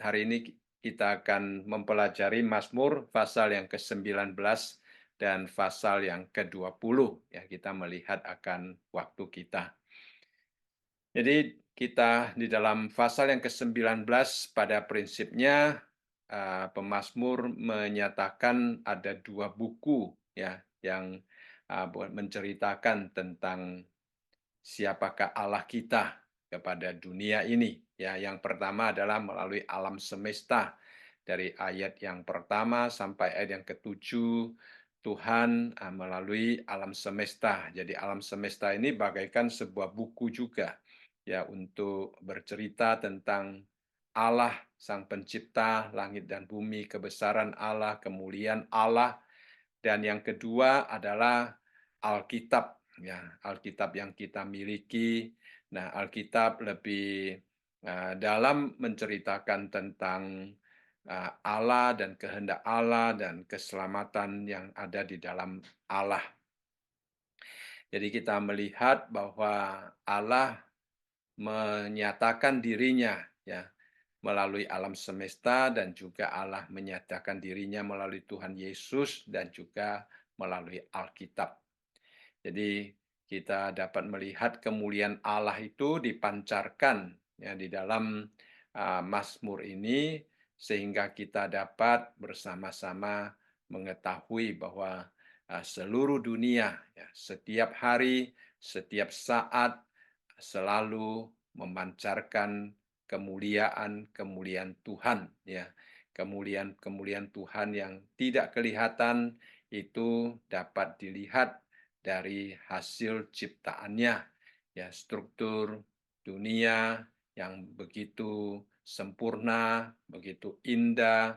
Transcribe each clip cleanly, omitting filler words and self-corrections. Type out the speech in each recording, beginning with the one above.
hari ini kita akan mempelajari Mazmur pasal yang ke-19 dan pasal yang ke-20. Ya, kita melihat akan waktu kita. Jadi kita di dalam pasal yang ke-19 pada prinsipnya pemazmur menyatakan ada dua buku ya yang menceritakan tentang siapakah Allah kita kepada dunia ini. Ya, yang pertama adalah melalui alam semesta. Dari ayat yang pertama sampai ayat yang ketujuh, Tuhan melalui alam semesta. Jadi alam semesta ini bagaikan sebuah buku juga ya untuk bercerita tentang Allah Sang Pencipta langit dan bumi, kebesaran Allah, kemuliaan Allah, dan yang kedua adalah Alkitab, ya, Alkitab yang kita miliki. Nah, Alkitab lebih dalam menceritakan tentang Allah dan kehendak Allah dan keselamatan yang ada di dalam Allah. Jadi kita melihat bahwa Allah menyatakan dirinya ya melalui alam semesta dan juga Allah menyatakan dirinya melalui Tuhan Yesus dan juga melalui Alkitab. Jadi kita dapat melihat kemuliaan Allah itu dipancarkan ya di dalam Mazmur ini sehingga kita dapat bersama-sama mengetahui bahwa seluruh dunia ya, setiap hari, setiap saat selalu memancarkan kemuliaan-kemuliaan Tuhan ya. Kemuliaan-kemuliaan Tuhan yang tidak kelihatan itu dapat dilihat dari hasil ciptaannya ya, struktur dunia yang begitu sempurna, begitu indah,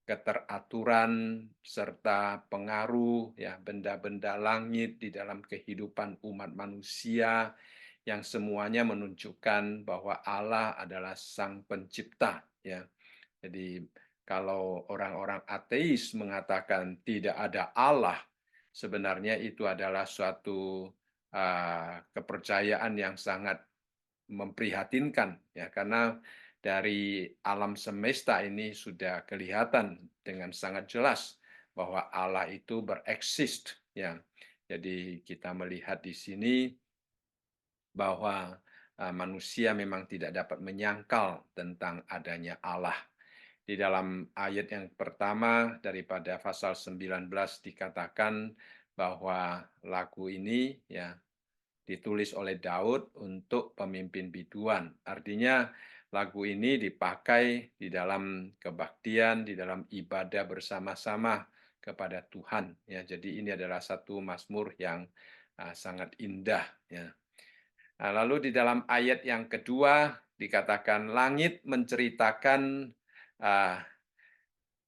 keteraturan serta pengaruh ya benda-benda langit di dalam kehidupan umat manusia yang semuanya menunjukkan bahwa Allah adalah Sang Pencipta ya. Jadi kalau orang-orang ateis mengatakan tidak ada Allah, sebenarnya itu adalah suatu kepercayaan yang sangat memprihatinkan ya karena dari alam semesta ini sudah kelihatan dengan sangat jelas bahwa Allah itu bereksis ya. Jadi kita melihat di sini bahwa manusia memang tidak dapat menyangkal tentang adanya Allah. Di dalam ayat yang pertama daripada pasal 19 dikatakan bahwa lagu ini ya ditulis oleh Daud untuk pemimpin biduan. Artinya lagu ini dipakai di dalam kebaktian, di dalam ibadah bersama-sama kepada Tuhan. Ya, jadi ini adalah satu mazmur yang sangat indah. Ya. Nah, lalu di dalam ayat yang kedua dikatakan langit menceritakan uh,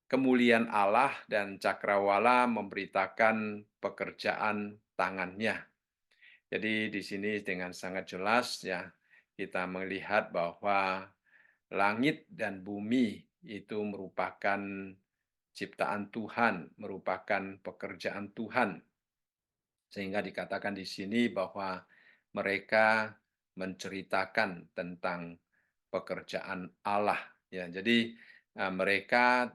kemuliaan Allah dan cakrawala memberitakan pekerjaan tangannya. Jadi di sini dengan sangat jelas ya kita melihat bahwa langit dan bumi itu merupakan ciptaan Tuhan, merupakan pekerjaan Tuhan. Sehingga dikatakan di sini bahwa mereka menceritakan tentang pekerjaan Allah ya. Jadi mereka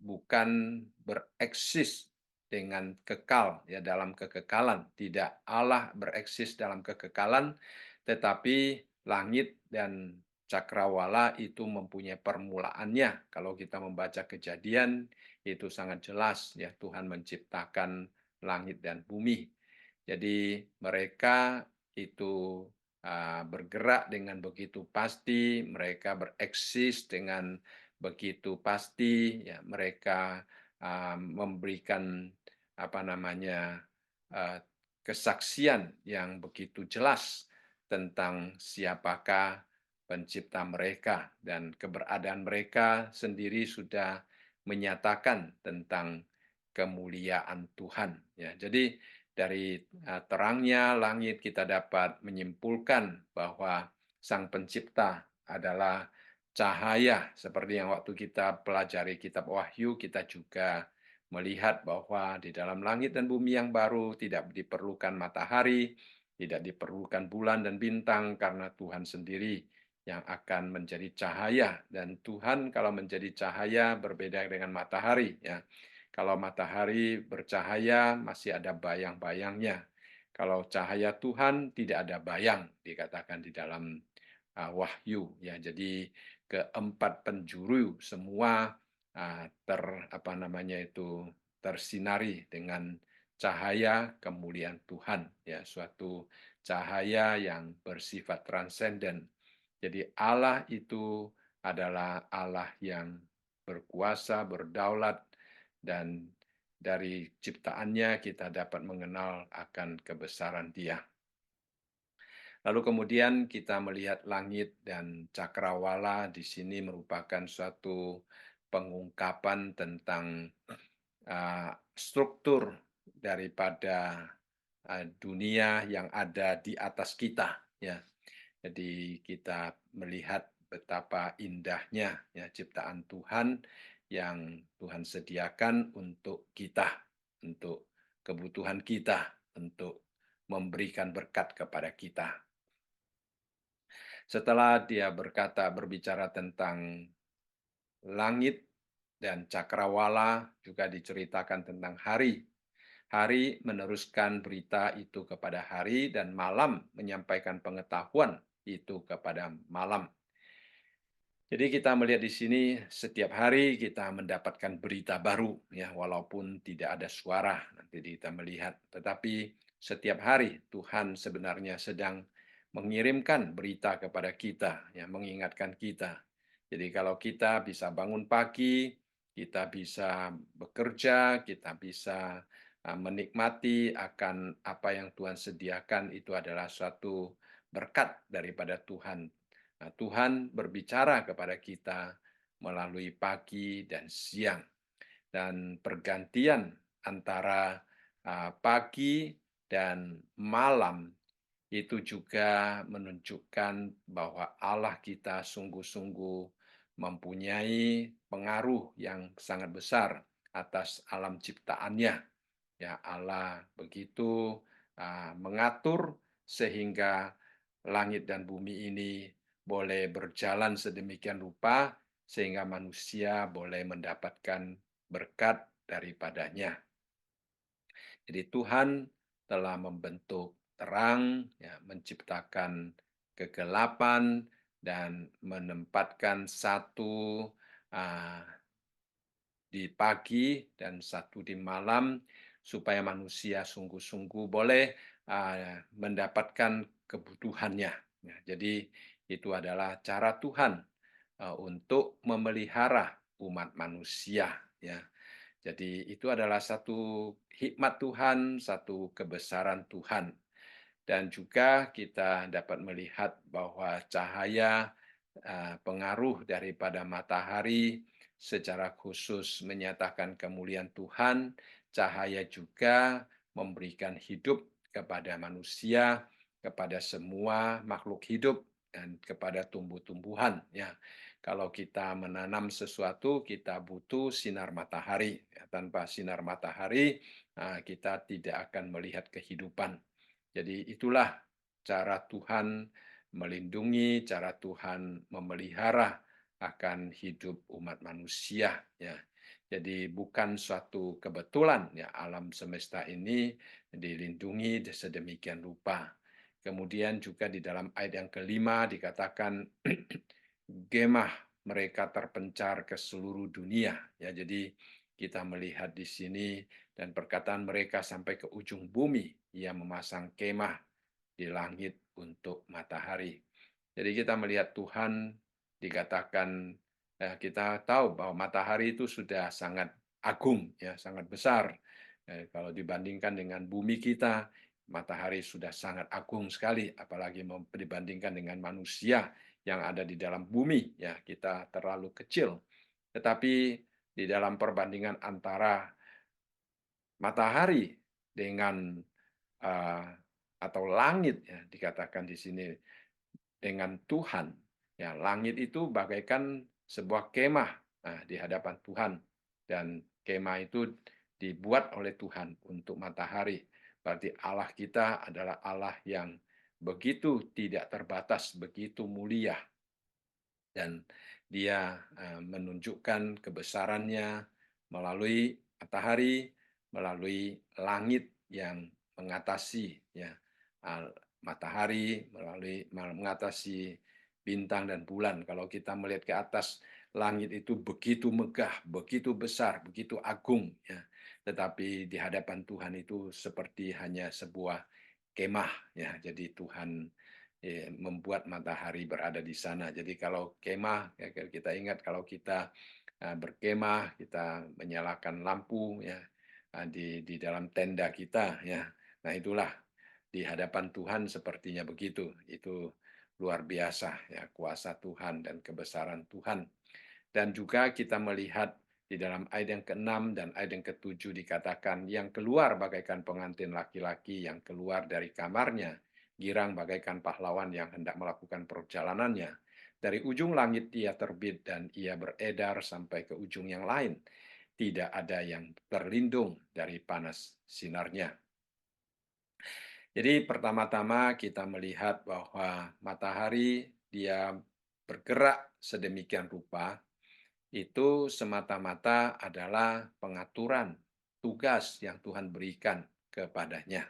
bukan bereksis dengan kekal ya dalam kekekalan, tidak Allah bereksis dalam kekekalan, tetapi langit dan cakrawala itu mempunyai permulaannya. Kalau kita membaca Kejadian itu sangat jelas ya Tuhan menciptakan langit dan bumi. Jadi mereka itu bergerak dengan begitu pasti, mereka bereksis dengan begitu pasti, ya mereka memberikan apa namanya kesaksian yang begitu jelas tentang siapakah pencipta mereka dan keberadaan mereka sendiri sudah menyatakan tentang kemuliaan Tuhan. Ya, jadi dari terangnya langit kita dapat menyimpulkan bahwa Sang Pencipta adalah cahaya. Seperti yang waktu kita pelajari kitab Wahyu, kita juga melihat bahwa di dalam langit dan bumi yang baru tidak diperlukan matahari, tidak diperlukan bulan dan bintang karena Tuhan sendiri yang akan menjadi cahaya, dan Tuhan kalau menjadi cahaya berbeda dengan matahari ya. Kalau matahari bercahaya masih ada bayang-bayangnya. Kalau cahaya Tuhan tidak ada bayang, dikatakan di dalam Wahyu ya. Jadi keempat penjuru semua apa namanya itu, tersinari dengan cahaya kemuliaan Tuhan ya, suatu cahaya yang bersifat transenden. Jadi Allah itu adalah Allah yang berkuasa, berdaulat, dan dari ciptaannya kita dapat mengenal akan kebesaran Dia. Lalu kemudian kita melihat langit dan cakrawala di sini merupakan suatu pengungkapan tentang struktur daripada dunia yang ada di atas kita ya. Jadi kita melihat betapa indahnya ya ciptaan Tuhan yang Tuhan sediakan untuk kita, untuk kebutuhan kita, untuk memberikan berkat kepada kita. Setelah dia berbicara tentang langit dan cakrawala, juga diceritakan tentang hari. Hari meneruskan berita itu kepada hari, dan malam menyampaikan pengetahuan itu kepada malam. Jadi kita melihat di sini setiap hari kita mendapatkan berita baru ya, walaupun tidak ada suara nanti kita melihat, tetapi setiap hari Tuhan sebenarnya sedang mengirimkan berita kepada kita ya, mengingatkan kita. Jadi kalau kita bisa bangun pagi, kita bisa bekerja, kita bisa menikmati akan apa yang Tuhan sediakan, itu adalah suatu berkat daripada Tuhan. Nah, Tuhan berbicara kepada kita melalui pagi dan siang, dan pergantian antara pagi dan malam itu juga menunjukkan bahwa Allah kita sungguh-sungguh mempunyai pengaruh yang sangat besar atas alam ciptaannya. Ya, Allah begitu mengatur sehingga langit dan bumi ini boleh berjalan sedemikian rupa sehingga manusia boleh mendapatkan berkat daripadanya. Jadi Tuhan telah membentuk terang, ya, menciptakan kegelapan, dan menempatkan satu uh, di pagi dan satu di malam, supaya manusia sungguh-sungguh boleh mendapatkan kebutuhannya. Ya, jadi itu adalah cara Tuhan untuk memelihara umat manusia. Ya, jadi itu adalah satu hikmat Tuhan, satu kebesaran Tuhan. Dan juga kita dapat melihat bahwa cahaya pengaruh daripada matahari secara khusus menyatakan kemuliaan Tuhan. Cahaya juga memberikan hidup kepada manusia, kepada semua makhluk hidup, dan kepada tumbuh-tumbuhan. Ya, kalau kita menanam sesuatu, kita butuh sinar matahari. Ya, tanpa sinar matahari, kita tidak akan melihat kehidupan. Jadi itulah cara Tuhan melindungi, cara Tuhan memelihara akan hidup umat manusia ya. Jadi bukan suatu kebetulan ya alam semesta ini dilindungi sedemikian rupa. Kemudian juga di dalam ayat yang kelima dikatakan gemah mereka terpencar ke seluruh dunia ya. Jadi kita melihat di sini, dan perkataan mereka sampai ke ujung bumi, ia memasang kemah di langit untuk matahari. Jadi kita melihat Tuhan dikatakan, kita tahu bahwa matahari itu sudah sangat agung, ya, sangat besar. Kalau dibandingkan dengan bumi kita, matahari sudah sangat agung sekali, apalagi dibandingkan dengan manusia yang ada di dalam bumi, ya kita terlalu kecil. Tetapi di dalam perbandingan antara matahari dengan uh, atau langit ya dikatakan di sini dengan Tuhan, ya langit itu bagaikan sebuah kemah di hadapan Tuhan, dan kemah itu dibuat oleh Tuhan untuk matahari. Berarti Allah kita adalah Allah yang begitu tidak terbatas, begitu mulia. dan dia menunjukkan kebesarannya melalui matahari, melalui langit yang mengatasi ya matahari, melalui mengatasi bintang dan bulan. Kalau kita melihat ke atas, langit itu begitu megah, begitu besar, begitu agung ya. Tetapi di hadapan Tuhan itu seperti hanya sebuah kemah ya. Jadi Tuhan membuat matahari berada di sana. Jadi kalau kemah, ya, kita ingat kalau kita berkemah, kita menyalakan lampu ya di dalam tenda kita ya. Nah itulah di hadapan Tuhan sepertinya begitu. Itu luar biasa ya kuasa Tuhan dan kebesaran Tuhan. Dan juga kita melihat di dalam ayat yang ke-6 dan ayat yang ke-7 dikatakan, yang keluar bagaikan pengantin laki-laki yang keluar dari kamarnya, girang bagaikan pahlawan yang hendak melakukan perjalanannya. Dari ujung langit ia terbit dan ia beredar sampai ke ujung yang lain. Tidak ada yang terlindung dari panas sinarnya. Jadi pertama-tama kita melihat bahwa matahari dia bergerak sedemikian rupa itu semata-mata adalah pengaturan tugas yang Tuhan berikan kepadanya.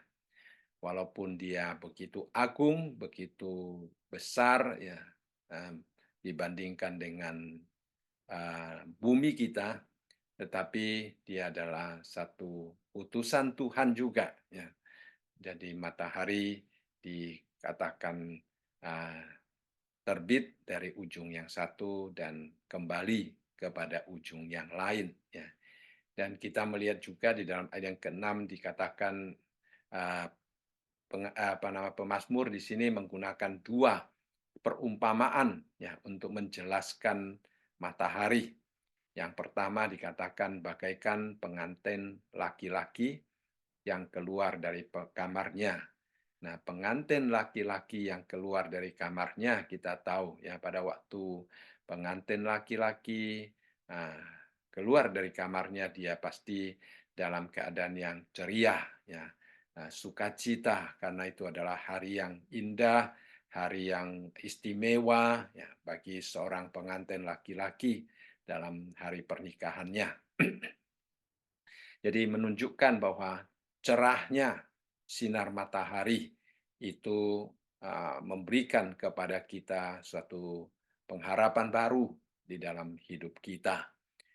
Walaupun dia begitu agung, begitu besar ya dibandingkan dengan bumi kita, tetapi dia adalah satu utusan Tuhan juga ya. Jadi matahari dikatakan uh, terbit dari ujung yang satu dan kembali kepada ujung yang lain ya. Dan kita melihat juga di dalam ayat yang ke-6 dikatakan uh, pemazmur di sini menggunakan dua perumpamaan ya untuk menjelaskan matahari. Yang pertama dikatakan bagaikan pengantin laki-laki yang keluar dari kamarnya. Nah, pengantin laki-laki yang keluar dari kamarnya kita tahu ya pada waktu pengantin laki-laki nah, keluar dari kamarnya dia pasti dalam keadaan yang ceria ya. Nah, sukacita karena itu adalah hari yang indah, hari yang istimewa ya bagi seorang pengantin laki-laki dalam hari pernikahannya. Jadi menunjukkan bahwa cerahnya sinar matahari itu memberikan kepada kita suatu pengharapan baru di dalam hidup kita.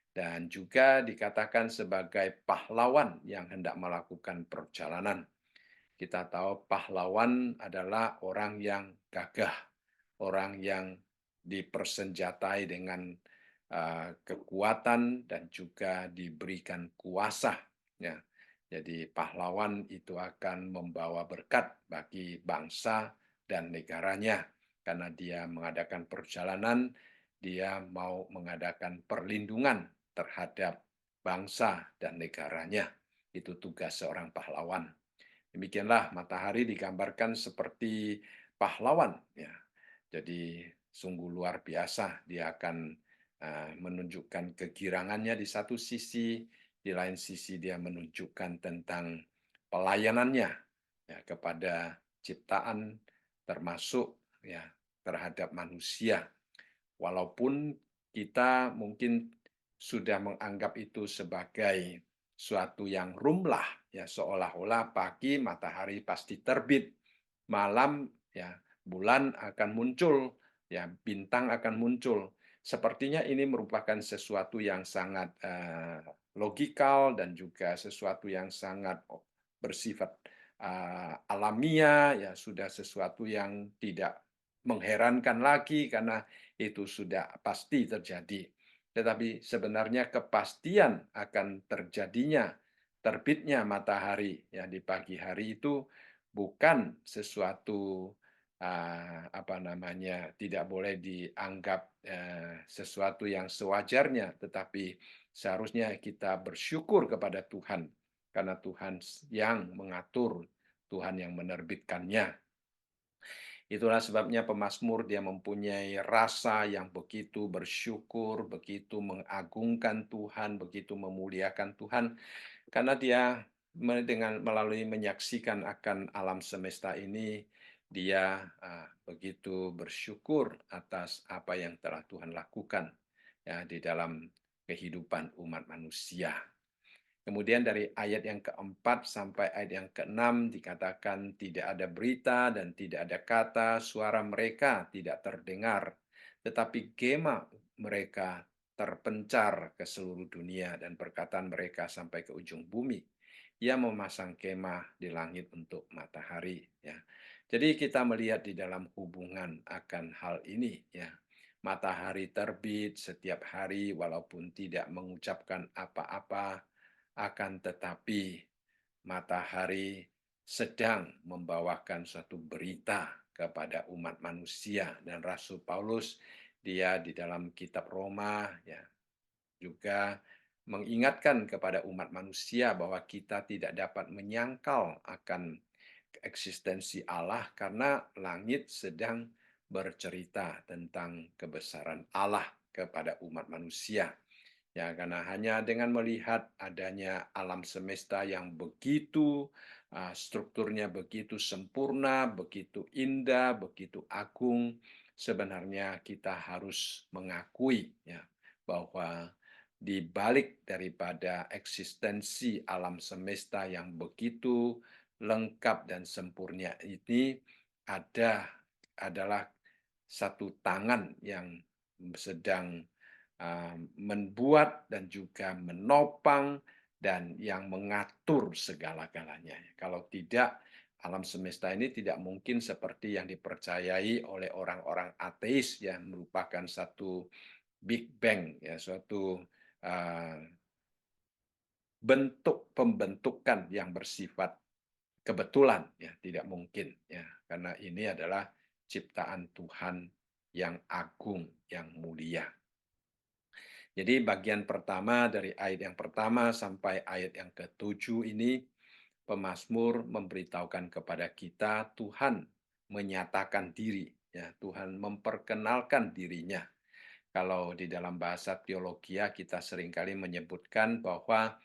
Dan juga dikatakan sebagai pahlawan yang hendak melakukan perjalanan. Kita tahu pahlawan adalah orang yang gagah, orang yang dipersenjatai dengan kekuatan dan juga diberikan kuasa. Ya. Jadi pahlawan itu akan membawa berkat bagi bangsa dan negaranya karena dia mengadakan perjalanan, dia mau mengadakan perlindungan terhadap bangsa dan negaranya. Itu tugas seorang pahlawan. Demikianlah matahari digambarkan seperti pahlawan ya. Jadi sungguh luar biasa dia akan menunjukkan kegirangannya di satu sisi, di lain sisi dia menunjukkan tentang pelayanannya ya kepada ciptaan termasuk ya terhadap manusia. Walaupun kita mungkin sudah menganggap itu sebagai suatu yang rumlah ya seolah-olah pagi matahari pasti terbit, malam ya bulan akan muncul, ya bintang akan muncul. Sepertinya ini merupakan sesuatu yang sangat logikal dan juga sesuatu yang sangat bersifat alamiah, ya sudah sesuatu yang tidak mengherankan lagi karena itu sudah pasti terjadi. Tetapi sebenarnya kepastian akan terjadinya terbitnya matahari ya di pagi hari itu bukan sesuatu apa namanya tidak boleh dianggap sesuatu yang sewajarnya, tetapi seharusnya kita bersyukur kepada Tuhan karena Tuhan yang mengatur, Tuhan yang menerbitkannya. Itulah sebabnya pemazmur dia mempunyai rasa yang begitu bersyukur, begitu mengagungkan Tuhan, begitu memuliakan Tuhan karena dia dengan melalui menyaksikan akan alam semesta ini, dia begitu bersyukur atas apa yang telah Tuhan lakukan ya di dalam kehidupan umat manusia. Kemudian dari ayat yang keempat sampai ayat yang keenam dikatakan tidak ada berita dan tidak ada kata, suara mereka tidak terdengar, tetapi gema mereka terpencar ke seluruh dunia dan perkataan mereka sampai ke ujung bumi. Ia memasang kemah di langit untuk matahari. Ya. Jadi kita melihat di dalam hubungan akan hal ini. Ya. Matahari terbit setiap hari walaupun tidak mengucapkan apa-apa, akan tetapi matahari sedang membawakan suatu berita kepada umat manusia dan Rasul Paulus dia di dalam kitab Roma ya juga mengingatkan kepada umat manusia bahwa kita tidak dapat menyangkal akan eksistensi Allah karena langit sedang bercerita tentang kebesaran Allah kepada umat manusia. Ya, karena hanya dengan melihat adanya alam semesta yang begitu strukturnya begitu sempurna, begitu indah, begitu agung, sebenarnya kita harus mengakui ya bahwa di balik daripada eksistensi alam semesta yang begitu lengkap dan sempurna ini adalah satu tangan yang sedang membuat dan juga menopang dan yang mengatur segala-galanya. Kalau tidak, alam semesta ini tidak mungkin seperti yang dipercayai oleh orang-orang ateis yang merupakan satu Big Bang, ya, suatu uh, bentuk pembentukan yang bersifat kebetulan, ya tidak mungkin, ya karena ini adalah ciptaan Tuhan yang agung, yang mulia. Jadi bagian pertama dari ayat yang pertama sampai ayat yang ke-7 ini, pemazmur memberitahukan kepada kita Tuhan menyatakan diri, ya Tuhan memperkenalkan dirinya. Kalau di dalam bahasa teologi kita seringkali menyebutkan bahwa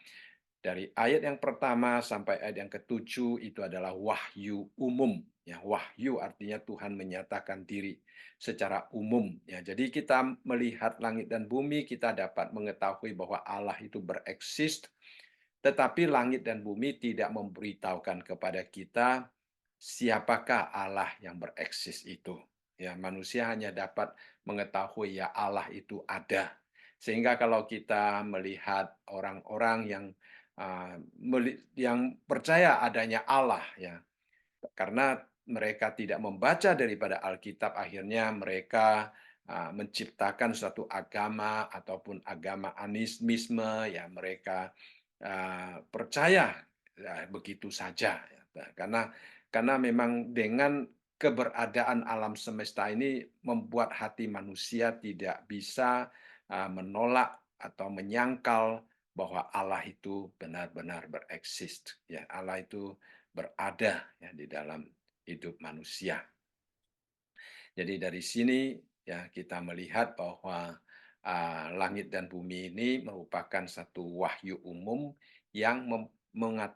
dari ayat yang pertama sampai ayat yang ke-7 itu adalah wahyu umum. Ya, wahyu artinya Tuhan menyatakan diri secara umum. Ya, jadi kita melihat langit dan bumi, kita dapat mengetahui bahwa Allah itu bereksis, tetapi langit dan bumi tidak memberitahukan kepada kita siapakah Allah yang bereksis itu. Ya, manusia hanya dapat mengetahui ya Allah itu ada. Sehingga kalau kita melihat orang-orang yang percaya adanya Allah ya, karena mereka tidak membaca daripada Alkitab, akhirnya mereka menciptakan suatu agama ataupun agama animisme, ya mereka percaya ya, begitu saja. Ya. Karena memang dengan keberadaan alam semesta ini membuat hati manusia tidak bisa menolak atau menyangkal bahwa Allah itu benar-benar bereksis. Ya, Allah itu berada ya di dalam hidup manusia. Jadi dari sini ya kita melihat bahwa langit dan bumi ini merupakan satu wahyu umum yang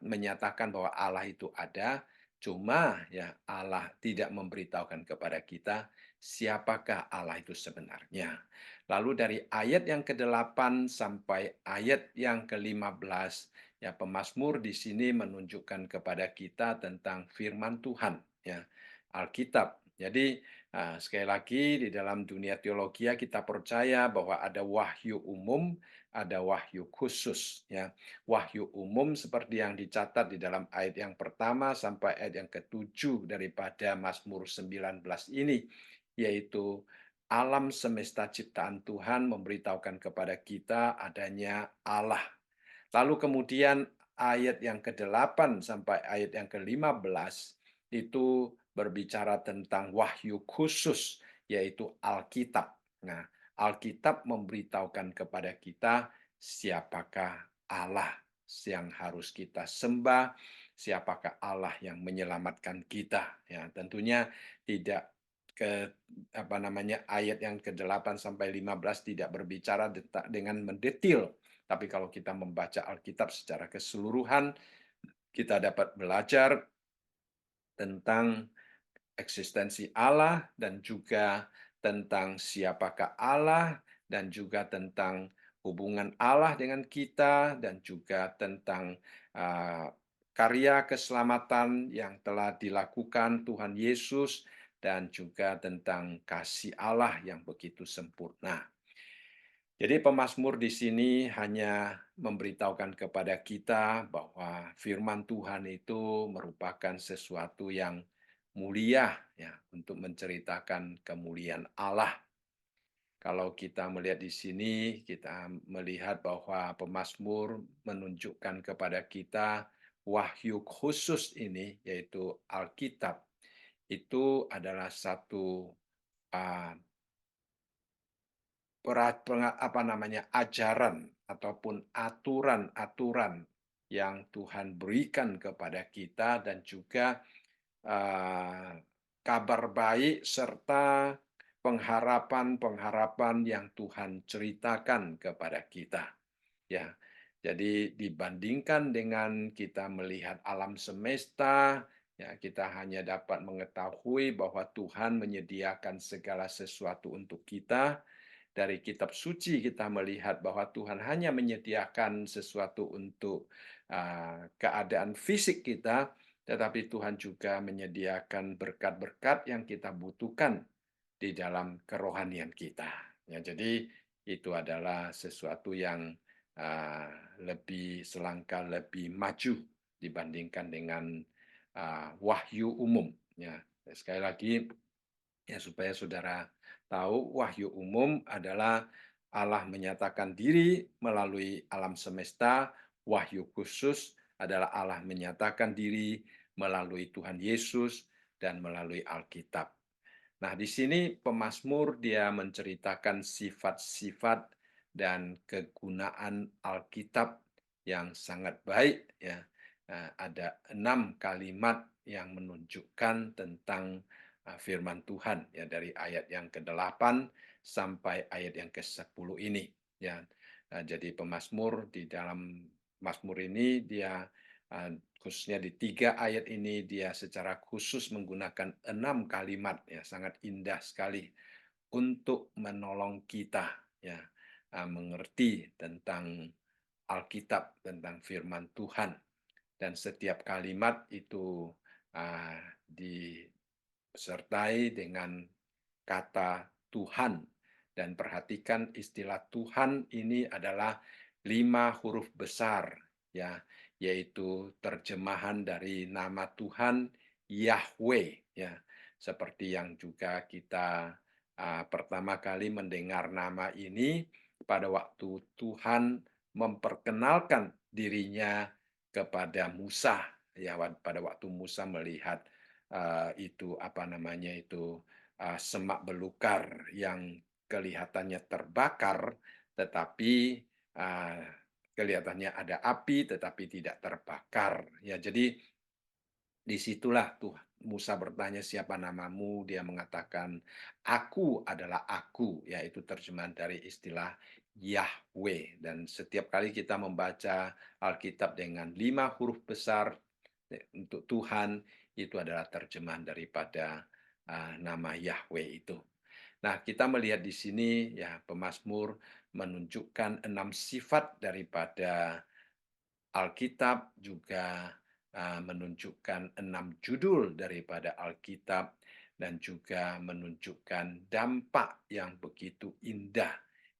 menyatakan bahwa Allah itu ada, cuma ya Allah tidak memberitahukan kepada kita siapakah Allah itu sebenarnya. Lalu dari ayat yang ke-8 sampai ayat yang ke-15 ya pemazmur di sini menunjukkan kepada kita tentang firman Tuhan ya Alkitab. Jadi sekali lagi di dalam dunia teologi kita percaya bahwa ada wahyu umum, ada wahyu khusus ya. Wahyu umum seperti yang dicatat di dalam ayat yang pertama sampai ayat yang ke-7 daripada Mazmur 19 ini, yaitu alam semesta ciptaan Tuhan memberitahukan kepada kita adanya Allah. Lalu kemudian ayat yang ke-8 sampai ayat yang ke-15 itu berbicara tentang wahyu khusus, yaitu Alkitab. Nah, Alkitab memberitahukan kepada kita siapakah Allah yang harus kita sembah, siapakah Allah yang menyelamatkan kita. Ya, tentunya tidak ayat yang ke-8 sampai 15 tidak berbicara dengan mendetil, tapi kalau kita membaca Alkitab secara keseluruhan, kita dapat belajar tentang eksistensi Allah dan juga tentang siapakah Allah dan juga tentang hubungan Allah dengan kita dan juga tentang uh, karya keselamatan yang telah dilakukan Tuhan Yesus dan juga tentang kasih Allah yang begitu sempurna. Jadi pemazmur di sini hanya memberitahukan kepada kita bahwa firman Tuhan itu merupakan sesuatu yang mulia ya untuk menceritakan kemuliaan Allah. Kalau kita melihat di sini, kita melihat bahwa pemazmur menunjukkan kepada kita wahyu khusus ini, yaitu Alkitab, itu adalah satu uh, ajaran ataupun aturan-aturan yang Tuhan berikan kepada kita dan juga uh, kabar baik serta pengharapan-pengharapan yang Tuhan ceritakan kepada kita. Ya, jadi dibandingkan dengan kita melihat alam semesta, ya kita hanya dapat mengetahui bahwa Tuhan menyediakan segala sesuatu untuk kita. Dari kitab suci kita melihat bahwa Tuhan hanya menyediakan sesuatu untuk keadaan fisik kita, tetapi Tuhan juga menyediakan berkat-berkat yang kita butuhkan di dalam kerohanian kita. Ya, jadi itu adalah sesuatu yang uh, lebih selangkah lebih maju dibandingkan dengan wahyu umum. Ya, sekali lagi ya supaya saudara tahu wahyu umum adalah Allah menyatakan diri melalui alam semesta, wahyu khusus adalah Allah menyatakan diri melalui Tuhan Yesus dan melalui Alkitab. Nah, di sini pemazmur dia menceritakan sifat-sifat dan kegunaan Alkitab yang sangat baik ya. Ada 6 kalimat yang menunjukkan tentang firman Tuhan ya dari ayat yang ke-8 sampai ayat yang ke-10 ini ya. Jadi pemazmur di dalam Mazmur ini dia khususnya di 3 ayat ini dia secara khusus menggunakan 6 kalimat ya sangat indah sekali untuk menolong kita ya mengerti tentang Alkitab tentang firman Tuhan dan setiap kalimat itu disertai dengan kata Tuhan dan perhatikan istilah Tuhan ini adalah 5 huruf besar ya yaitu terjemahan dari nama Tuhan Yahweh ya seperti yang juga kita pertama kali mendengar nama ini pada waktu Tuhan memperkenalkan dirinya kepada Musa ya pada waktu Musa melihat itu apa namanya itu semak belukar yang kelihatannya terbakar tetapi kelihatannya ada api tetapi tidak terbakar. Ya, jadi disitulah tuh Musa bertanya siapa namamu, dia mengatakan aku adalah aku, yaitu terjemahan dari istilah Yahweh. Dan setiap kali kita membaca Alkitab dengan 5 huruf besar untuk Tuhan, itu adalah terjemahan daripada nama Yahweh itu. Nah, kita melihat di sini ya pemazmur menunjukkan 6 sifat daripada Alkitab juga menunjukkan 6 judul daripada Alkitab dan juga menunjukkan dampak yang begitu indah,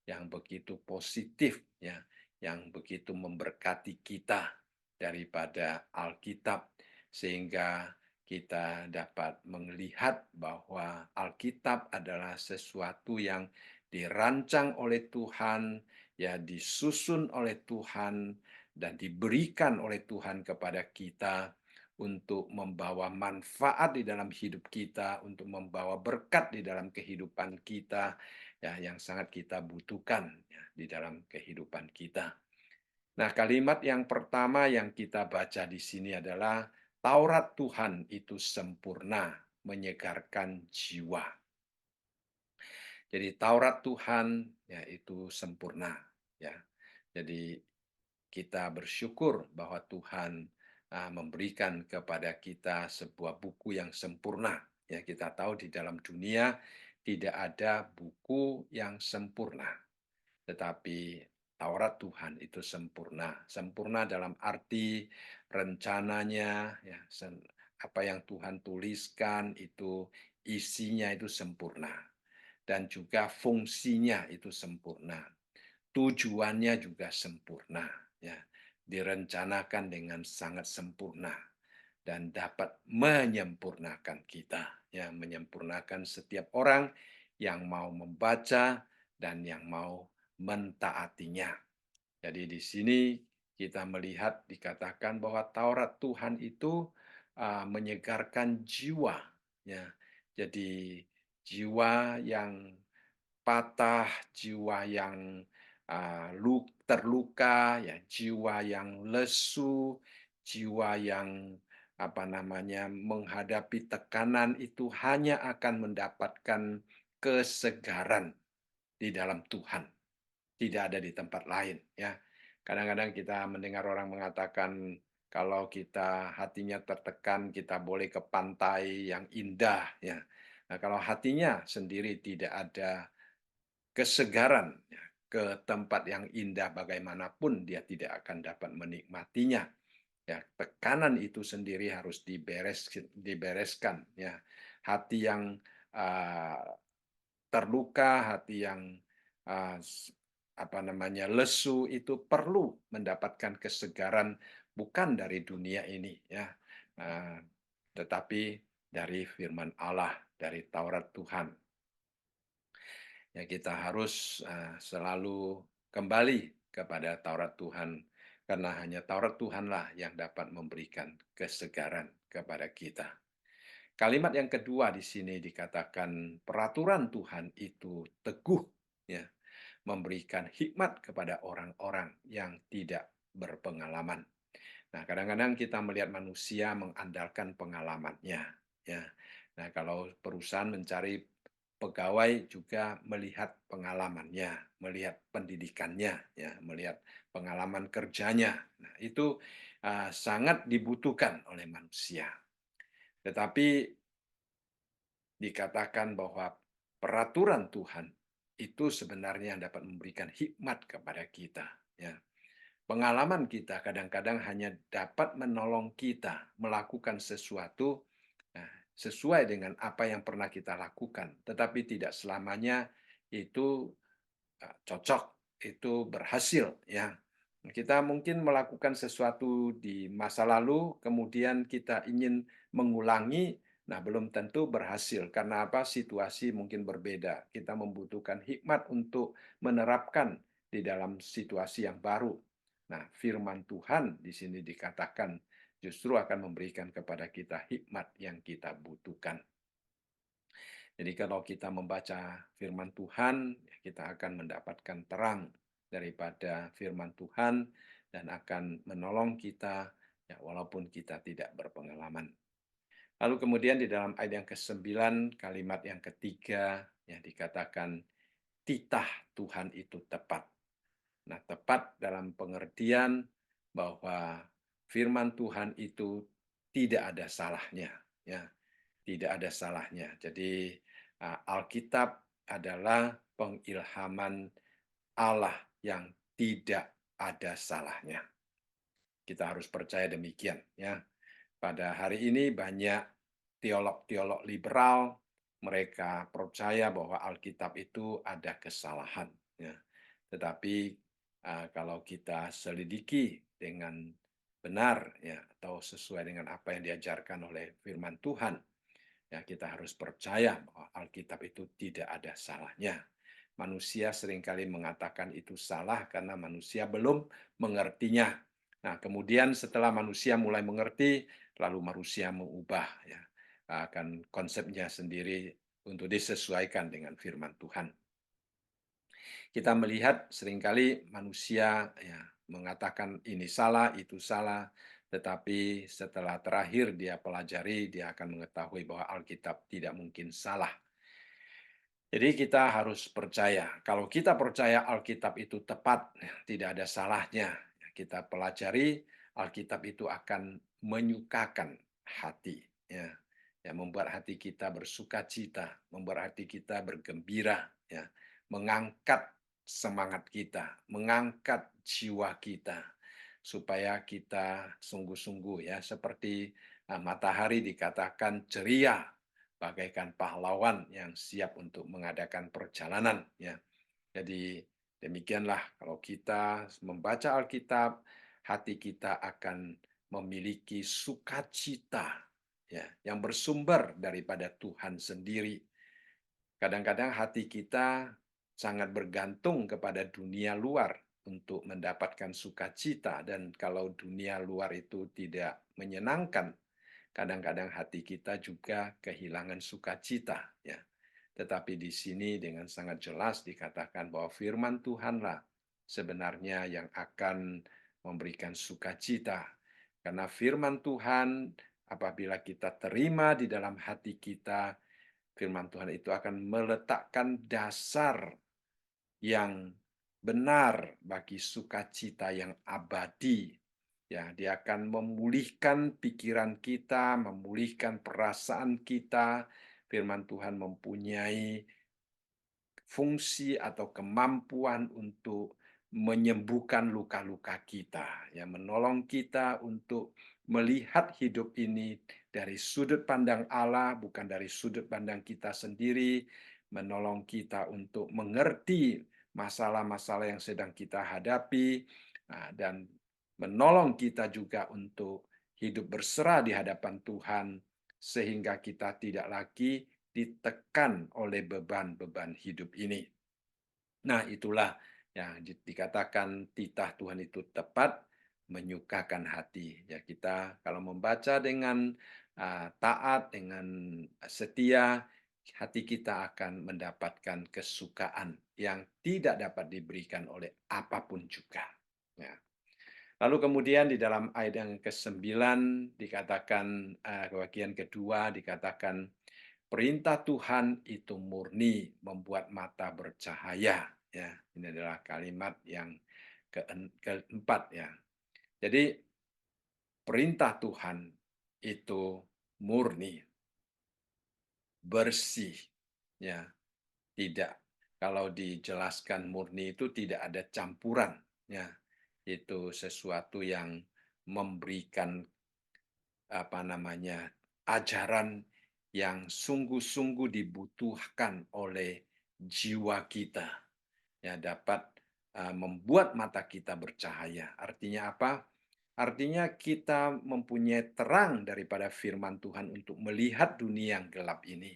yang begitu positif ya, yang begitu memberkati kita daripada Alkitab sehingga kita dapat melihat bahwa Alkitab adalah sesuatu yang dirancang oleh Tuhan, ya disusun oleh Tuhan dan diberikan oleh Tuhan kepada kita untuk membawa manfaat di dalam hidup kita, untuk membawa berkat di dalam kehidupan kita, ya yang sangat kita butuhkan ya, di dalam kehidupan kita. Nah, kalimat yang pertama yang kita baca di sini adalah Taurat Tuhan itu sempurna, menyegarkan jiwa. Jadi Taurat Tuhan ya itu sempurna ya. Jadi kita bersyukur bahwa Tuhan memberikan kepada kita sebuah buku yang sempurna Ya, kita tahu di dalam dunia tidak ada buku yang sempurna, tetapi Taurat Tuhan itu sempurna. Sempurna dalam arti rencananya, ya, apa yang Tuhan tuliskan itu isinya itu sempurna dan juga fungsinya itu sempurna. Tujuannya juga sempurna, ya. Direncanakan dengan sangat sempurna dan dapat menyempurnakan kita, ya, menyempurnakan setiap orang yang mau membaca dan yang mau mentaatinya. Jadi di sini kita melihat dikatakan bahwa Taurat Tuhan itu menyegarkan jiwa, ya. Jadi jiwa yang patah, jiwa yang terluka, ya, jiwa yang lesu, jiwa yang menghadapi tekanan itu hanya akan mendapatkan kesegaran di dalam Tuhan, tidak ada di tempat lain, ya. Kadang-kadang kita mendengar orang mengatakan kalau kita hatinya tertekan, kita boleh ke pantai yang indah, ya. Nah, kalau hatinya sendiri tidak ada kesegaran, ya, ke tempat yang indah bagaimanapun dia tidak akan dapat menikmatinya. Ya, tekanan itu sendiri harus dibereskan, ya. Hati yang ah, terluka, hati yang ah, lesu itu perlu mendapatkan kesegaran bukan dari dunia ini, ya. Ah, tetapi dari firman Allah, dari Taurat Tuhan. Ya, kita harus selalu kembali kepada Taurat Tuhan karena hanya Taurat Tuhanlah yang dapat memberikan kesegaran kepada kita. Kalimat yang kedua di sini dikatakan peraturan Tuhan itu teguh, ya, memberikan hikmat kepada orang-orang yang tidak berpengalaman. Nah, kadang-kadang kita melihat manusia mengandalkan pengalamannya, ya. Nah, kalau perusahaan mencari pegawai juga melihat pengalamannya, melihat pendidikannya, ya, melihat pengalaman kerjanya. Nah, itu sangat dibutuhkan oleh manusia. Tetapi dikatakan bahwa peraturan Tuhan itu sebenarnya yang dapat memberikan hikmat kepada kita, ya. Pengalaman kita kadang-kadang hanya dapat menolong kita melakukan sesuatu sesuai dengan apa yang pernah kita lakukan, tetapi tidak selamanya itu cocok, itu berhasil, ya. Kita mungkin melakukan sesuatu di masa lalu, kemudian kita ingin mengulangi, nah belum tentu berhasil. Karena apa? Situasi mungkin berbeda. Kita membutuhkan hikmat untuk menerapkan di dalam situasi yang baru. Nah, firman Tuhan di sini dikatakan justru akan memberikan kepada kita hikmat yang kita butuhkan. Jadi kalau kita membaca firman Tuhan, kita akan mendapatkan terang daripada firman Tuhan dan akan menolong kita, ya, walaupun kita tidak berpengalaman. Lalu kemudian di dalam ayat yang ke-9, kalimat yang ketiga yang dikatakan titah Tuhan itu tepat. Nah, tepat dalam pengertian bahwa firman Tuhan itu tidak ada salahnya, ya. Tidak ada salahnya. Jadi Alkitab adalah pengilhaman Allah yang tidak ada salahnya. Kita harus percaya demikian, ya. Pada hari ini banyak teolog-teolog liberal, mereka percaya bahwa Alkitab itu ada kesalahan, ya. Tetapi kalau kita selidiki dengan benar, ya, atau sesuai dengan apa yang diajarkan oleh firman Tuhan, ya, kita harus percaya bahwa Alkitab itu tidak ada salahnya. Manusia seringkali mengatakan itu salah karena manusia belum mengertinya. Nah, kemudian setelah manusia mulai mengerti, lalu manusia mengubah, ya, akan konsepnya sendiri untuk disesuaikan dengan firman Tuhan. Kita melihat seringkali manusia, ya, mengatakan ini salah, itu salah, tetapi setelah terakhir dia pelajari, dia akan mengetahui bahwa Alkitab tidak mungkin salah. Jadi kita harus percaya, kalau kita percaya Alkitab itu tepat, tidak ada salahnya, kita pelajari, Alkitab itu akan menyukakan hati, ya. ya, membuat hati kita bersukacita, membuat hati kita bergembira, ya, mengangkat semangat kita, mengangkat jiwa kita, supaya kita sungguh-sungguh ya seperti matahari dikatakan ceria, bagaikan pahlawan yang siap untuk mengadakan perjalanan. Ya, jadi demikianlah kalau kita membaca Alkitab, hati kita akan memiliki sukacita ya, yang bersumber daripada Tuhan sendiri. Kadang-kadang hati kita sangat bergantung kepada dunia luar untuk mendapatkan sukacita, dan kalau dunia luar itu tidak menyenangkan, kadang-kadang hati kita juga kehilangan sukacita ya. Tetapi di sini dengan sangat jelas dikatakan bahwa firman Tuhanlah sebenarnya yang akan memberikan sukacita. Karena firman Tuhan apabila kita terima di dalam hati kita, firman Tuhan itu akan meletakkan dasar yang benar bagi sukacita yang abadi. Ya, dia akan memulihkan pikiran kita, memulihkan perasaan kita. Firman Tuhan mempunyai fungsi atau kemampuan untuk menyembuhkan luka-luka kita, ya, menolong kita untuk melihat hidup ini dari sudut pandang Allah, bukan dari sudut pandang kita sendiri, menolong kita untuk mengerti masalah-masalah yang sedang kita hadapi, dan menolong kita juga untuk hidup berserah di hadapan Tuhan, sehingga kita tidak lagi ditekan oleh beban-beban hidup ini. Nah, itulah yang dikatakan titah Tuhan itu tepat, menyukakan hati. Ya, kita kalau membaca dengan taat, dengan setia, hati kita akan mendapatkan kesukaan yang tidak dapat diberikan oleh apapun juga. Ya. Lalu kemudian di dalam ayat yang ke-9 dikatakan, bagian kedua dikatakan, perintah Tuhan itu murni, membuat mata bercahaya. Ya, ini adalah kalimat yang keempat ya. Jadi perintah Tuhan itu murni, bersih, ya, tidak. Kalau dijelaskan murni itu tidak ada campuran, ya. Itu sesuatu yang memberikan ajaran yang sungguh-sungguh dibutuhkan oleh jiwa kita, ya, dapat membuat mata kita bercahaya. Artinya apa? Artinya kita mempunyai terang daripada firman Tuhan untuk melihat dunia yang gelap ini.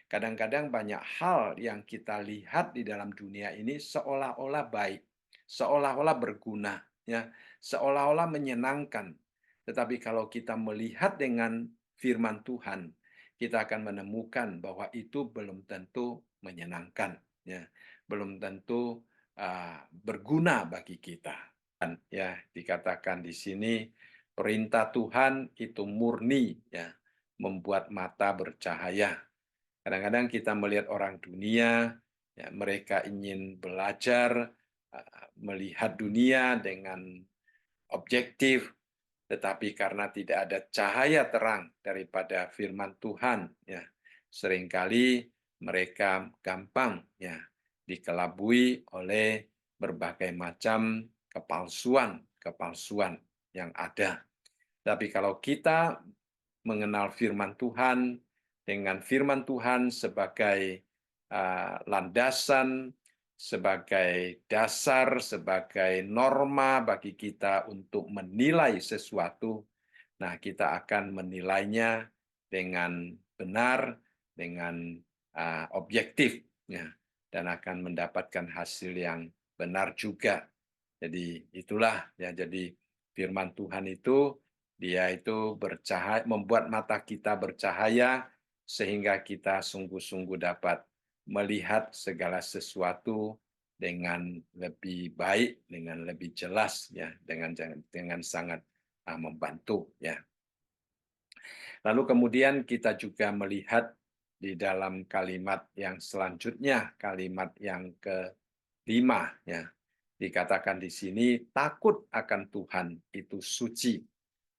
Kadang-kadang banyak hal yang kita lihat di dalam dunia ini seolah-olah baik, seolah-olah berguna, ya, seolah-olah menyenangkan. Tetapi kalau kita melihat dengan firman Tuhan, kita akan menemukan bahwa itu belum tentu menyenangkan, ya, belum tentu berguna bagi kita. Ya, dikatakan di sini perintah Tuhan itu murni, ya, membuat mata bercahaya. Kadang-kadang kita melihat orang dunia, ya, mereka ingin belajar melihat dunia dengan objektif, tetapi karena tidak ada cahaya terang daripada firman Tuhan, ya, seringkali mereka gampang ya dikelabui oleh berbagai macam kepalsuan yang ada. Tapi kalau kita mengenal firman Tuhan, dengan firman Tuhan sebagai landasan, sebagai dasar, sebagai norma bagi kita untuk menilai sesuatu, nah kita akan menilainya dengan benar, dengan objektif, ya, dan akan mendapatkan hasil yang benar juga. Jadi itulah ya, jadi firman Tuhan itu dia itu bercahaya, membuat mata kita bercahaya sehingga kita sungguh-sungguh dapat melihat segala sesuatu dengan lebih baik, dengan lebih jelas ya, dengan sangat membantu ya. Lalu kemudian kita juga melihat di dalam kalimat yang selanjutnya, kalimat yang kelima ya. Dikatakan di sini, takut akan Tuhan itu suci,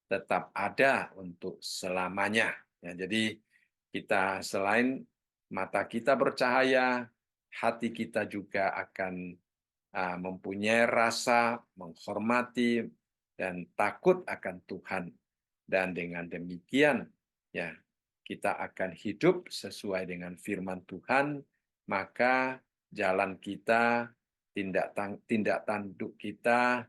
tetap ada untuk selamanya. Ya, jadi kita selain mata kita bercahaya, hati kita juga akan mempunyai rasa menghormati dan takut akan Tuhan. Dan dengan demikian, ya, kita akan hidup sesuai dengan firman Tuhan, maka jalan kita, tindak tanduk kita,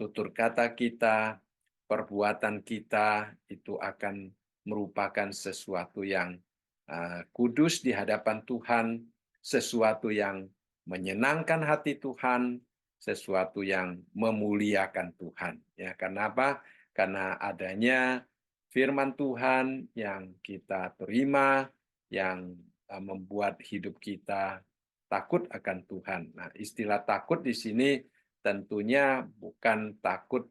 tutur kata kita, perbuatan kita itu akan merupakan sesuatu yang kudus di hadapan Tuhan, sesuatu yang menyenangkan hati Tuhan, sesuatu yang memuliakan Tuhan. Ya, karena apa? Karena adanya firman Tuhan yang kita terima, yang membuat hidup kita takut akan Tuhan. Nah, istilah takut di sini tentunya bukan takut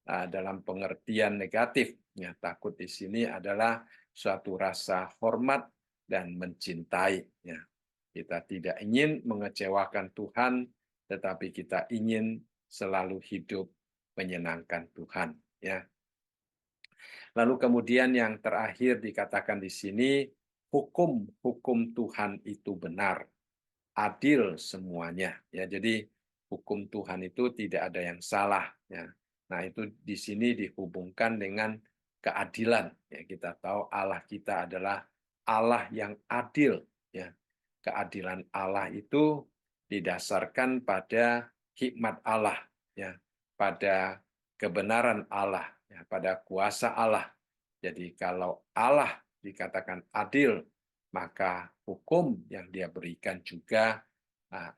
dalam pengertian negatif. Ya, takut di sini adalah suatu rasa hormat dan mencintai. Ya, kita tidak ingin mengecewakan Tuhan, tetapi kita ingin selalu hidup menyenangkan Tuhan. Ya. Lalu kemudian yang terakhir dikatakan di sini, hukum-hukum Tuhan itu benar, adil semuanya. Ya, jadi hukum Tuhan itu tidak ada yang salah. Ya. Nah, itu di sini dihubungkan dengan keadilan. Ya, kita tahu Allah kita adalah Allah yang adil. Ya. Keadilan Allah itu didasarkan pada hikmat Allah, ya, pada kebenaran Allah, ya, pada kuasa Allah. Jadi kalau Allah dikatakan adil, maka hukum yang dia berikan juga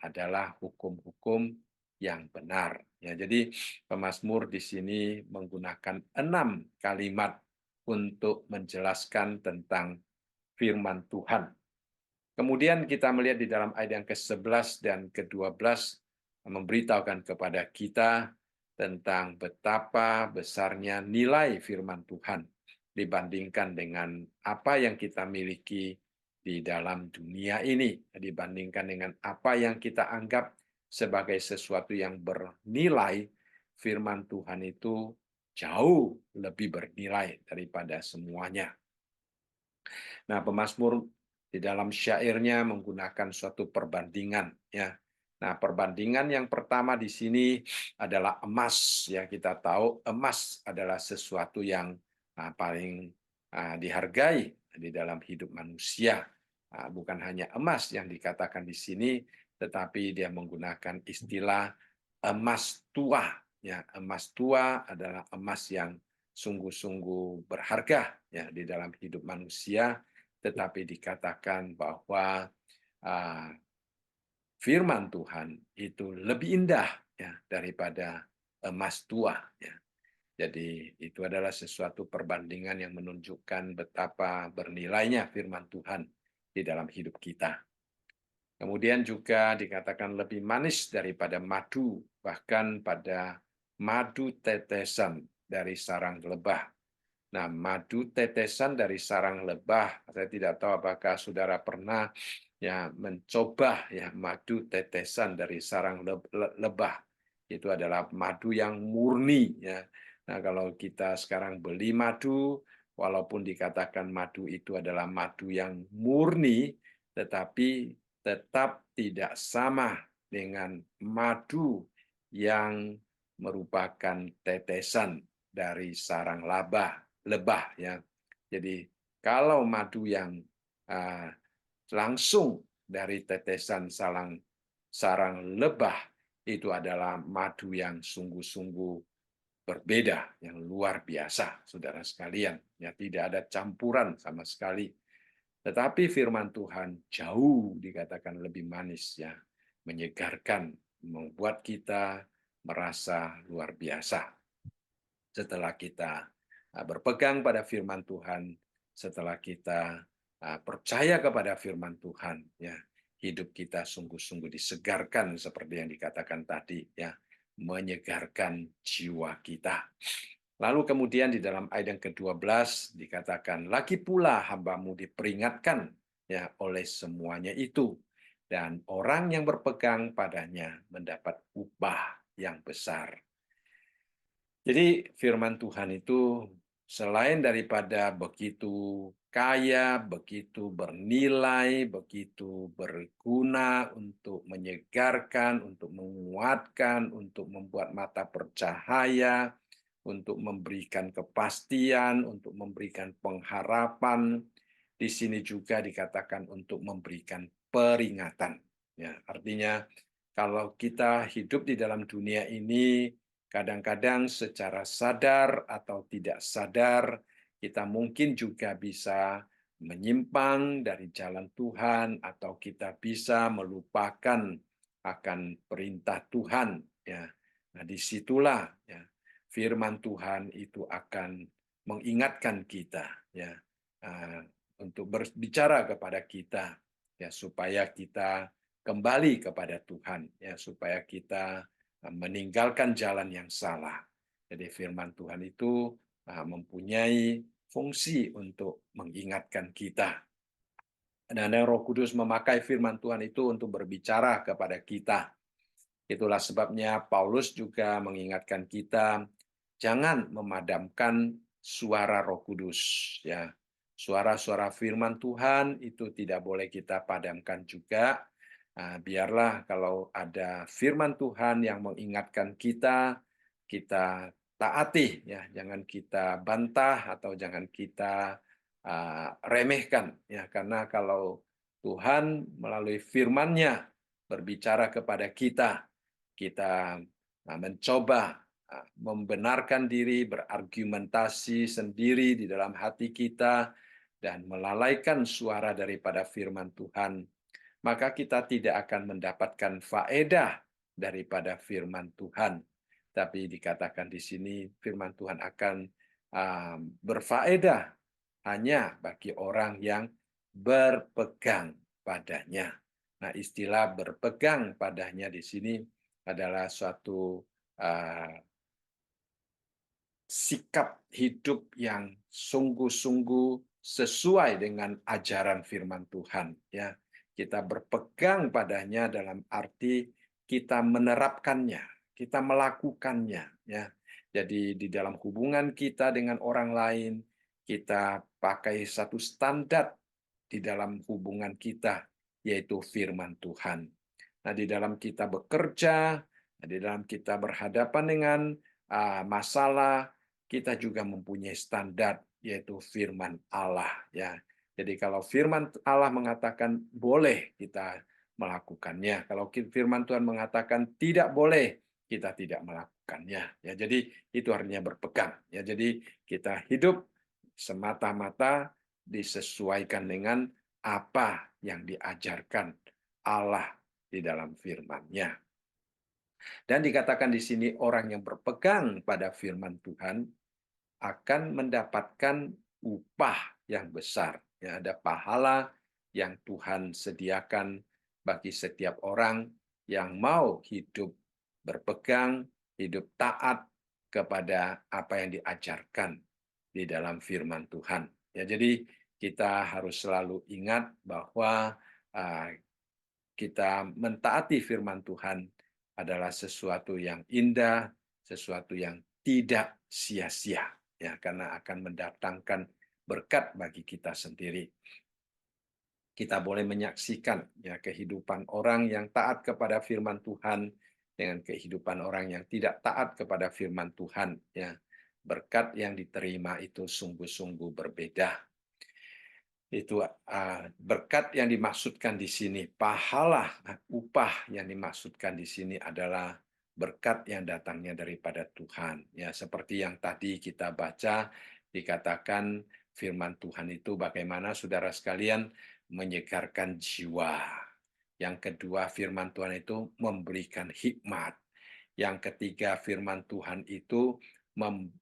adalah hukum-hukum yang benar. Ya, jadi pemazmur di sini menggunakan 6 kalimat untuk menjelaskan tentang firman Tuhan. Kemudian kita melihat di dalam ayat yang ke-11 dan ke-12 memberitahukan kepada kita tentang betapa besarnya nilai firman Tuhan dibandingkan dengan apa yang kita miliki di dalam dunia ini, dibandingkan dengan apa yang kita anggap sebagai sesuatu yang bernilai. Firman Tuhan itu jauh lebih bernilai daripada semuanya. Nah, pemazmur di dalam syairnya menggunakan suatu perbandingan, ya. Nah, perbandingan yang pertama di sini adalah emas, ya. Kita tahu emas adalah sesuatu yang paling dihargai di dalam hidup manusia. Bukan hanya emas yang dikatakan di sini, tetapi dia menggunakan istilah emas tua, ya. Emas tua adalah emas yang sungguh-sungguh berharga, ya, di dalam hidup manusia, tetapi dikatakan bahwa firman Tuhan itu lebih indah, ya, daripada emas tua. Ya. Jadi itu adalah sesuatu perbandingan yang menunjukkan betapa bernilainya firman Tuhan di dalam hidup kita. Kemudian juga dikatakan lebih manis daripada madu, bahkan pada madu tetesan dari sarang lebah. Nah, madu tetesan dari sarang lebah, saya tidak tahu apakah saudara pernah ya mencoba ya madu tetesan dari sarang lebah. Itu adalah madu yang murni, ya. Nah, kalau kita sekarang beli madu, walaupun dikatakan madu itu adalah madu yang murni, tetapi tetap tidak sama dengan madu yang merupakan tetesan dari sarang lebah, ya. Jadi kalau madu yang langsung dari tetesan sarang lebah itu adalah madu yang sungguh-sungguh berbeda, yang luar biasa, saudara sekalian. Ya, tidak ada campuran sama sekali. Tetapi firman Tuhan jauh dikatakan lebih manis, ya, menyegarkan, membuat kita merasa luar biasa. Setelah kita berpegang pada firman Tuhan, setelah kita percaya kepada firman Tuhan, ya, hidup kita sungguh-sungguh disegarkan seperti yang dikatakan tadi, ya, menyegarkan jiwa kita. Lalu kemudian di dalam ayat yang ke-12 dikatakan, lagi pula hambamu diperingatkan, ya, oleh semuanya itu, dan orang yang berpegang padanya mendapat upah yang besar. Jadi firman Tuhan itu selain daripada begitu kaya, begitu bernilai, begitu berguna untuk menyegarkan, untuk menguatkan, untuk membuat mata bercahaya, untuk memberikan kepastian, untuk memberikan pengharapan. Di sini juga dikatakan untuk memberikan peringatan. Ya, artinya kalau kita hidup di dalam dunia ini, kadang-kadang secara sadar atau tidak sadar, kita mungkin juga bisa menyimpang dari jalan Tuhan, atau kita bisa melupakan akan perintah Tuhan. Ya, nah disitulah ya firman Tuhan itu akan mengingatkan kita, ya, uh, untuk berbicara kepada kita, ya, supaya kita kembali kepada Tuhan, ya, supaya kita meninggalkan jalan yang salah. Jadi firman Tuhan itu mempunyai fungsi untuk mengingatkan kita. Dan Roh Kudus memakai firman Tuhan itu untuk berbicara kepada kita. Itulah sebabnya Paulus juga mengingatkan kita, jangan memadamkan suara Roh Kudus. Ya, suara-suara firman Tuhan itu tidak boleh kita padamkan juga. Biarlah kalau ada firman Tuhan yang mengingatkan kita, kita taati, ya, jangan kita bantah atau jangan kita remehkan, ya, karena kalau Tuhan melalui firman-Nya berbicara kepada kita, kita mencoba membenarkan diri, berargumentasi sendiri di dalam hati kita, dan melalaikan suara daripada firman Tuhan, maka kita tidak akan mendapatkan faedah daripada firman Tuhan. Tapi dikatakan di sini firman Tuhan akan berfaedah hanya bagi orang yang berpegang padanya. Nah, istilah berpegang padanya di sini adalah suatu sikap hidup yang sungguh-sungguh sesuai dengan ajaran firman Tuhan. Ya, kita berpegang padanya dalam arti kita menerapkannya, kita melakukannya. Ya, jadi di dalam hubungan kita dengan orang lain, kita pakai satu standar di dalam hubungan kita, yaitu firman Tuhan. Nah, di dalam kita bekerja, di dalam kita berhadapan dengan masalah, kita juga mempunyai standar, yaitu firman Allah. Ya, jadi kalau firman Allah mengatakan boleh, kita melakukannya. Kalau firman Tuhan mengatakan tidak boleh, kita tidak melakukannya. Ya, jadi itu artinya berpegang. Ya, jadi kita hidup semata-mata disesuaikan dengan apa yang diajarkan Allah di dalam firman-Nya. Dan dikatakan di sini orang yang berpegang pada firman Tuhan akan mendapatkan upah yang besar. Ya, ada pahala yang Tuhan sediakan bagi setiap orang yang mau hidup berpegang, hidup taat kepada apa yang diajarkan di dalam firman Tuhan. Ya, jadi kita harus selalu ingat bahwa kita mentaati firman Tuhan adalah sesuatu yang indah, sesuatu yang tidak sia-sia, ya, karena akan mendatangkan berkat bagi kita sendiri. Kita boleh menyaksikan ya kehidupan orang yang taat kepada firman Tuhan dengan kehidupan orang yang tidak taat kepada firman Tuhan, ya. Berkat yang diterima itu sungguh-sungguh berbeda. Itu berkat yang dimaksudkan di sini, pahala, upah yang dimaksudkan di sini adalah berkat yang datangnya daripada Tuhan. Ya, seperti yang tadi kita baca, dikatakan firman Tuhan itu bagaimana saudara sekalian menyegarkan jiwa. Yang kedua, firman Tuhan itu memberikan hikmat. Yang ketiga, firman Tuhan itu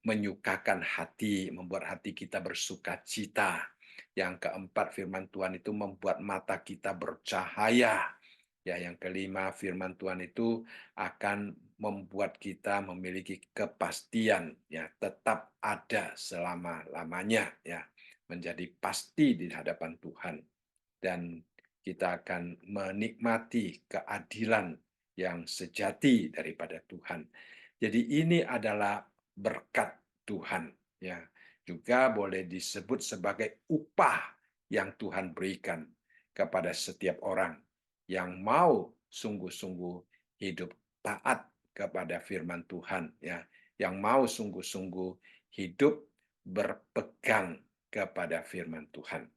menyukakan hati, membuat hati kita bersukacita. Yang keempat, firman Tuhan itu membuat mata kita bercahaya. Ya, yang kelima, firman Tuhan itu akan membuat kita memiliki kepastian, ya, tetap ada selama-lamanya, ya, menjadi pasti di hadapan Tuhan. Dan kita akan menikmati keadilan yang sejati daripada Tuhan. Jadi ini adalah berkat Tuhan, ya. juga boleh disebut sebagai upah yang Tuhan berikan kepada setiap orang yang mau sungguh-sungguh hidup taat kepada firman Tuhan, ya, yang mau sungguh-sungguh hidup berpegang kepada firman Tuhan.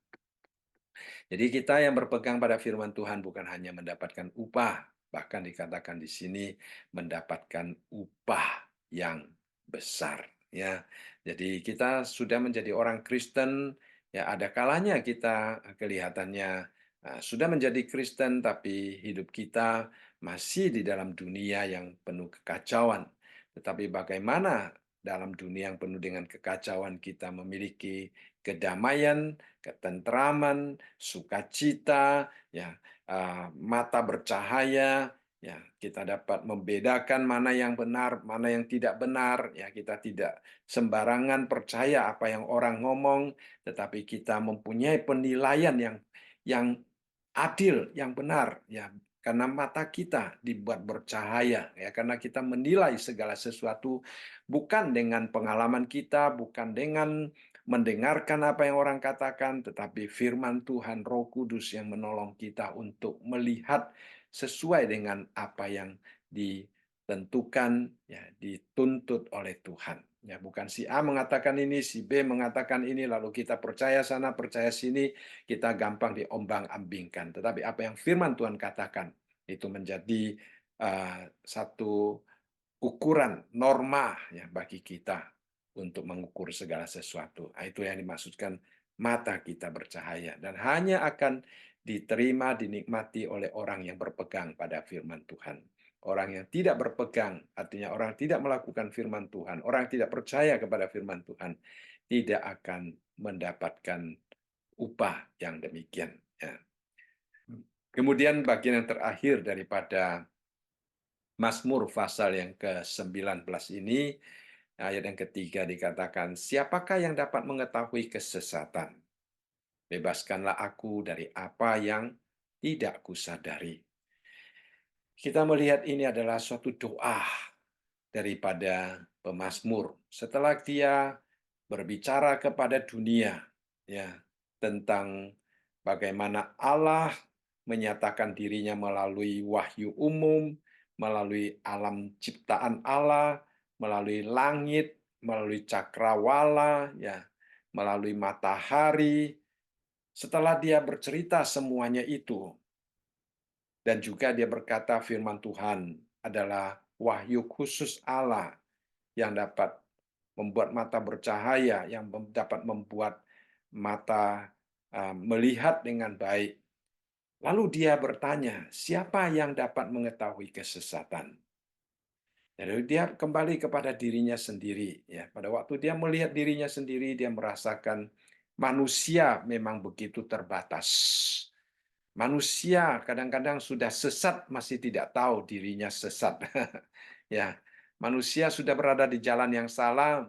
Jadi kita yang berpegang pada firman Tuhan bukan hanya mendapatkan upah, bahkan dikatakan di sini mendapatkan upah yang besar, ya. Jadi kita sudah menjadi orang Kristen, ya ada kalanya kita kelihatannya sudah menjadi Kristen tapi hidup kita masih di dalam dunia yang penuh kekacauan. Tetapi bagaimana dalam dunia yang penuh dengan kekacauan kita memiliki kedamaian, ketentraman, sukacita, ya, mata bercahaya, ya, kita dapat membedakan mana yang benar, mana yang tidak benar, ya, kita tidak sembarangan percaya apa yang orang ngomong, tetapi kita mempunyai penilaian yang adil, yang benar, ya, karena mata kita dibuat bercahaya, ya, karena kita menilai segala sesuatu bukan dengan pengalaman kita, bukan dengan mendengarkan apa yang orang katakan, tetapi firman Tuhan, Roh Kudus yang menolong kita untuk melihat sesuai dengan apa yang ditentukan, ya, dituntut oleh Tuhan. Ya, bukan si A mengatakan ini, si B mengatakan ini, lalu kita percaya sana, percaya sini, kita gampang diombang-ambingkan. Tetapi apa yang firman Tuhan katakan, itu menjadi satu ukuran norma, ya, bagi kita untuk mengukur segala sesuatu. Nah, itu yang dimaksudkan mata kita bercahaya dan hanya akan diterima, dinikmati oleh orang yang berpegang pada firman Tuhan. Orang yang tidak berpegang, artinya orang tidak melakukan firman Tuhan, orang yang tidak percaya kepada firman Tuhan, tidak akan mendapatkan upah yang demikian. Ya. Kemudian bagian yang terakhir daripada Mazmur pasal yang ke-19 ini, ayat yang ketiga dikatakan, siapakah yang dapat mengetahui kesesatan? Bebaskanlah aku dari apa yang tidak kusadari. Kita melihat ini adalah suatu doa daripada pemazmur. Setelah dia berbicara kepada dunia, ya, tentang bagaimana Allah menyatakan dirinya melalui wahyu umum, melalui alam ciptaan Allah, melalui langit, melalui cakrawala, ya, melalui matahari. Setelah dia bercerita semuanya itu, dan juga dia berkata firman Tuhan adalah wahyu khusus Allah yang dapat membuat mata bercahaya, yang dapat membuat mata melihat dengan baik. Lalu dia bertanya, siapa yang dapat mengetahui kesesatan? Jadi dia kembali kepada dirinya sendiri. Ya, pada waktu dia melihat dirinya sendiri, dia merasakan manusia memang begitu terbatas. Manusia kadang-kadang sudah sesat masih tidak tahu dirinya sesat. Ya, manusia sudah berada di jalan yang salah.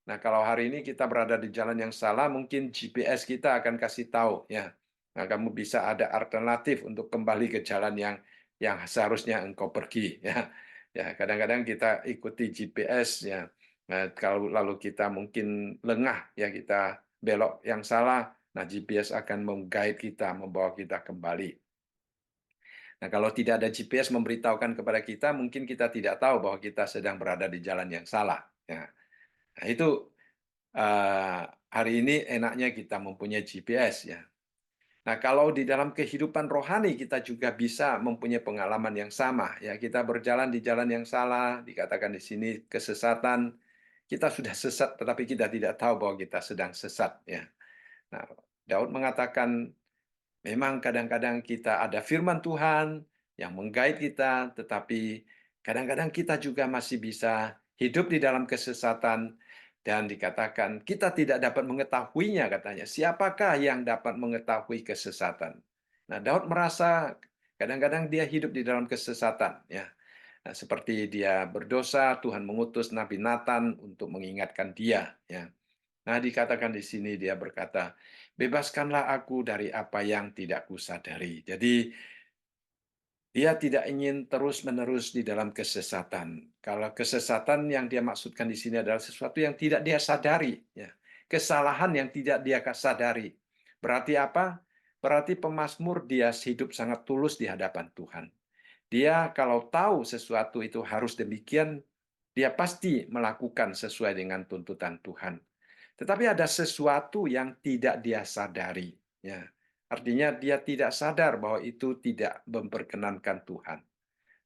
Nah, kalau hari ini kita berada di jalan yang salah, mungkin GPS kita akan kasih tahu, ya. Nah, kamu bisa ada alternatif untuk kembali ke jalan yang seharusnya engkau pergi, ya. Ya, kadang-kadang kita ikuti GPS, ya. Nah, kalau lalu kita mungkin lengah, ya, kita belok yang salah. Nah, GPS akan meng-guide kita, membawa kita kembali. Nah, kalau tidak ada GPS memberitahukan kepada kita, mungkin kita tidak tahu bahwa kita sedang berada di jalan yang salah. Ya. Nah, itu hari ini enaknya kita mempunyai GPS, ya. Nah, kalau di dalam kehidupan rohani kita juga bisa mempunyai pengalaman yang sama, ya. Kita berjalan di jalan yang salah, dikatakan di sini kesesatan. Kita sudah sesat, tetapi kita tidak tahu bahwa kita sedang sesat, ya. Nah, Daud mengatakan, memang kadang-kadang kita ada firman Tuhan yang menggait kita, tetapi kadang-kadang kita juga masih bisa hidup di dalam kesesatan dan dikatakan kita tidak dapat mengetahuinya, katanya. Siapakah yang dapat mengetahui kesesatan? Nah, Daud merasa kadang-kadang dia hidup di dalam kesesatan, ya. Nah, seperti dia berdosa, Tuhan mengutus Nabi Nathan untuk mengingatkan dia, ya. Nah, dikatakan di sini dia berkata, bebaskanlah aku dari apa yang tidak kusadari. Jadi, dia tidak ingin terus-menerus di dalam kesesatan. Kalau kesesatan yang dia maksudkan di sini adalah sesuatu yang tidak dia sadari, ya. kesalahan yang tidak dia sadari. Berarti apa? Berarti pemazmur dia hidup sangat tulus di hadapan Tuhan. Dia kalau tahu sesuatu itu harus demikian, dia pasti melakukan sesuai dengan tuntutan Tuhan. Tetapi ada sesuatu yang tidak dia sadari. Ya. Artinya dia tidak sadar bahwa itu tidak memperkenankan Tuhan.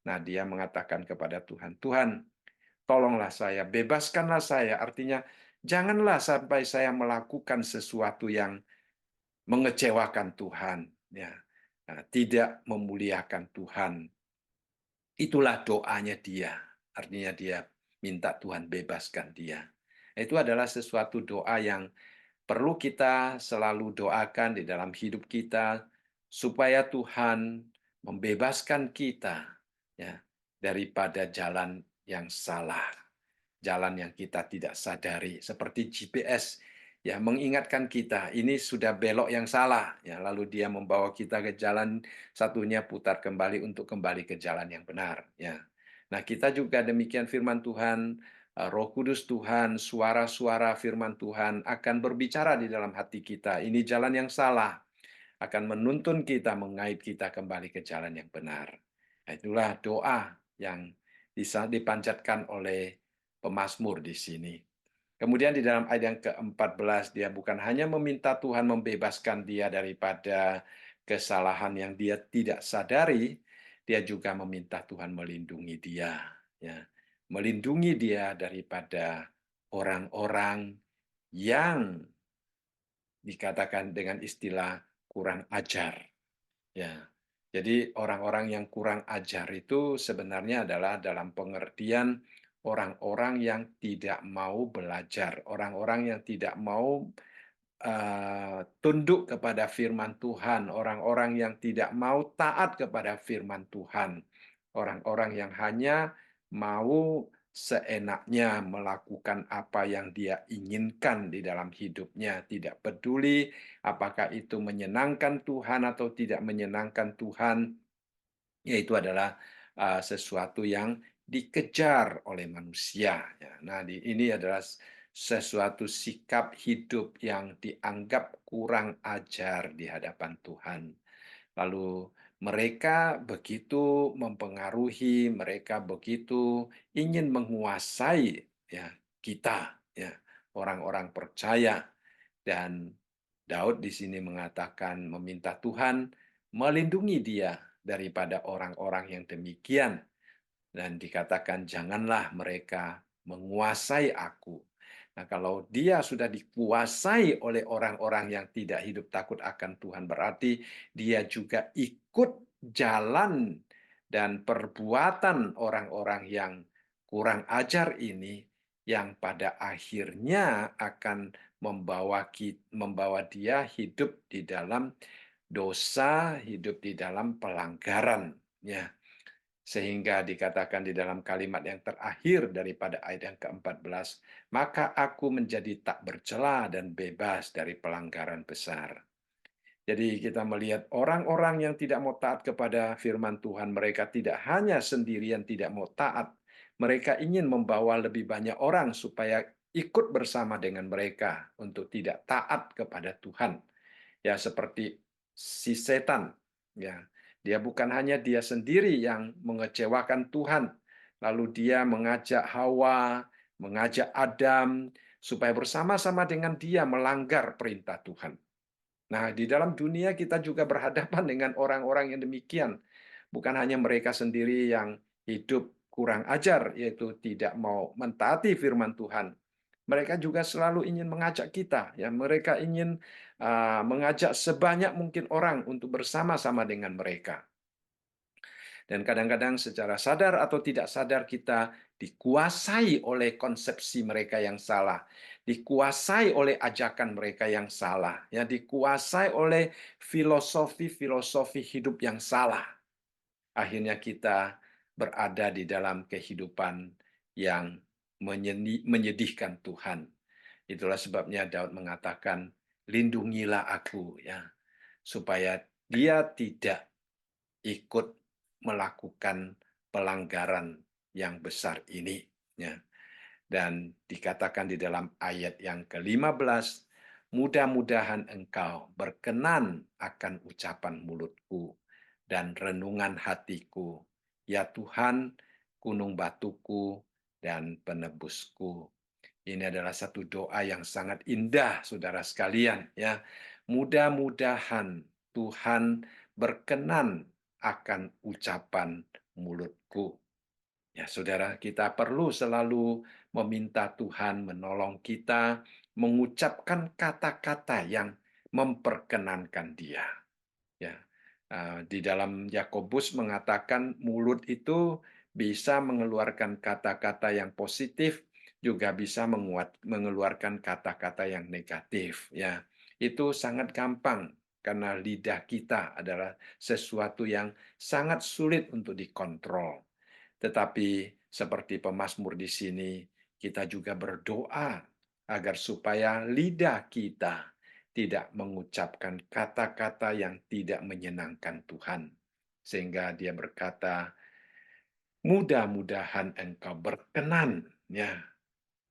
Nah, dia mengatakan kepada Tuhan, Tuhan, tolonglah saya, bebaskanlah saya. Artinya, janganlah sampai saya melakukan sesuatu yang mengecewakan Tuhan. Ya. Nah, tidak memuliakan Tuhan. Itulah doanya dia. Artinya dia minta Tuhan bebaskan dia. Itu adalah sesuatu doa yang perlu kita selalu doakan di dalam hidup kita supaya Tuhan membebaskan kita ya daripada jalan yang salah, jalan yang kita tidak sadari seperti GPS ya mengingatkan kita ini sudah belok yang salah ya lalu dia membawa kita ke jalan satunya putar kembali untuk kembali ke jalan yang benar ya. Nah, kita juga demikian firman Tuhan. Roh Kudus Tuhan, suara-suara firman Tuhan akan berbicara di dalam hati kita. Ini jalan yang salah, akan menuntun kita, mengait kita kembali ke jalan yang benar. Nah, itulah doa yang bisa dipanjatkan oleh pemazmur di sini. Kemudian di dalam ayat yang ke-14, dia bukan hanya meminta Tuhan membebaskan dia daripada kesalahan yang dia tidak sadari, dia juga meminta Tuhan melindungi dia. Ya. Melindungi dia daripada orang-orang yang dikatakan dengan istilah kurang ajar. Ya. Jadi orang-orang yang kurang ajar itu sebenarnya adalah dalam pengertian orang-orang yang tidak mau belajar, orang-orang yang tidak mau tunduk kepada firman Tuhan, orang-orang yang tidak mau taat kepada firman Tuhan, orang-orang yang hanya mau seenaknya melakukan apa yang dia inginkan di dalam hidupnya, tidak peduli apakah itu menyenangkan Tuhan atau tidak menyenangkan Tuhan, yaitu adalah sesuatu yang dikejar oleh manusia. Nah, ini adalah sesuatu sikap hidup yang dianggap kurang ajar di hadapan Tuhan. Lalu mereka begitu mempengaruhi, mereka begitu ingin menguasai ya kita, ya orang-orang percaya. Dan Daud di sini mengatakan meminta Tuhan melindungi dia daripada orang-orang yang demikian. Dan dikatakan janganlah mereka menguasai aku. Nah, kalau dia sudah dikuasai oleh orang-orang yang tidak hidup takut akan Tuhan, berarti dia juga ikut jalan dan perbuatan orang-orang yang kurang ajar ini, yang pada akhirnya akan membawa dia hidup di dalam dosa, hidup di dalam pelanggaran. Ya, sehingga dikatakan di dalam kalimat yang terakhir daripada ayat yang ke-14, maka aku menjadi tak bercela dan bebas dari pelanggaran besar. Jadi kita melihat orang-orang yang tidak mau taat kepada firman Tuhan, mereka tidak hanya sendirian tidak mau taat, mereka ingin membawa lebih banyak orang supaya ikut bersama dengan mereka untuk tidak taat kepada Tuhan. Ya, seperti si setan, ya. Dia bukan hanya dia sendiri yang mengecewakan Tuhan, lalu dia mengajak Hawa, mengajak Adam supaya bersama-sama dengan dia melanggar perintah Tuhan. Nah, di dalam dunia kita juga berhadapan dengan orang-orang yang demikian. Bukan hanya mereka sendiri yang hidup kurang ajar, yaitu tidak mau mentaati firman Tuhan. Mereka juga selalu ingin mengajak kita, ya. Mereka ingin mengajak sebanyak mungkin orang untuk bersama-sama dengan mereka. Dan kadang-kadang secara sadar atau tidak sadar kita dikuasai oleh konsepsi mereka yang salah, dikuasai oleh ajakan mereka yang salah, ya, dikuasai oleh filosofi-filosofi hidup yang salah. Akhirnya kita berada di dalam kehidupan yang menyedihkan Tuhan. Itulah sebabnya Daud mengatakan, lindungilah aku, ya, supaya dia tidak ikut melakukan pelanggaran yang besar ini. Ya. Dan dikatakan di dalam ayat yang ke-15, mudah-mudahan engkau berkenan akan ucapan mulutku dan renungan hatiku. Ya Tuhan, gunung batuku dan penebusku. Ini adalah satu doa yang sangat indah, saudara sekalian. Ya, mudah-mudahan Tuhan berkenan akan ucapan mulutku. Ya, saudara, kita perlu selalu meminta Tuhan menolong kita mengucapkan kata-kata yang memperkenankan Dia. Ya, di dalam Yakobus mengatakan mulut itu bisa mengeluarkan kata-kata yang positif, juga bisa mengeluarkan kata-kata yang negatif. Ya, itu sangat gampang karena lidah kita adalah sesuatu yang sangat sulit untuk dikontrol. Tetapi seperti pemazmur di sini, kita juga berdoa agar supaya lidah kita tidak mengucapkan kata-kata yang tidak menyenangkan Tuhan. Sehingga dia berkata, mudah-mudahan engkau berkenan ya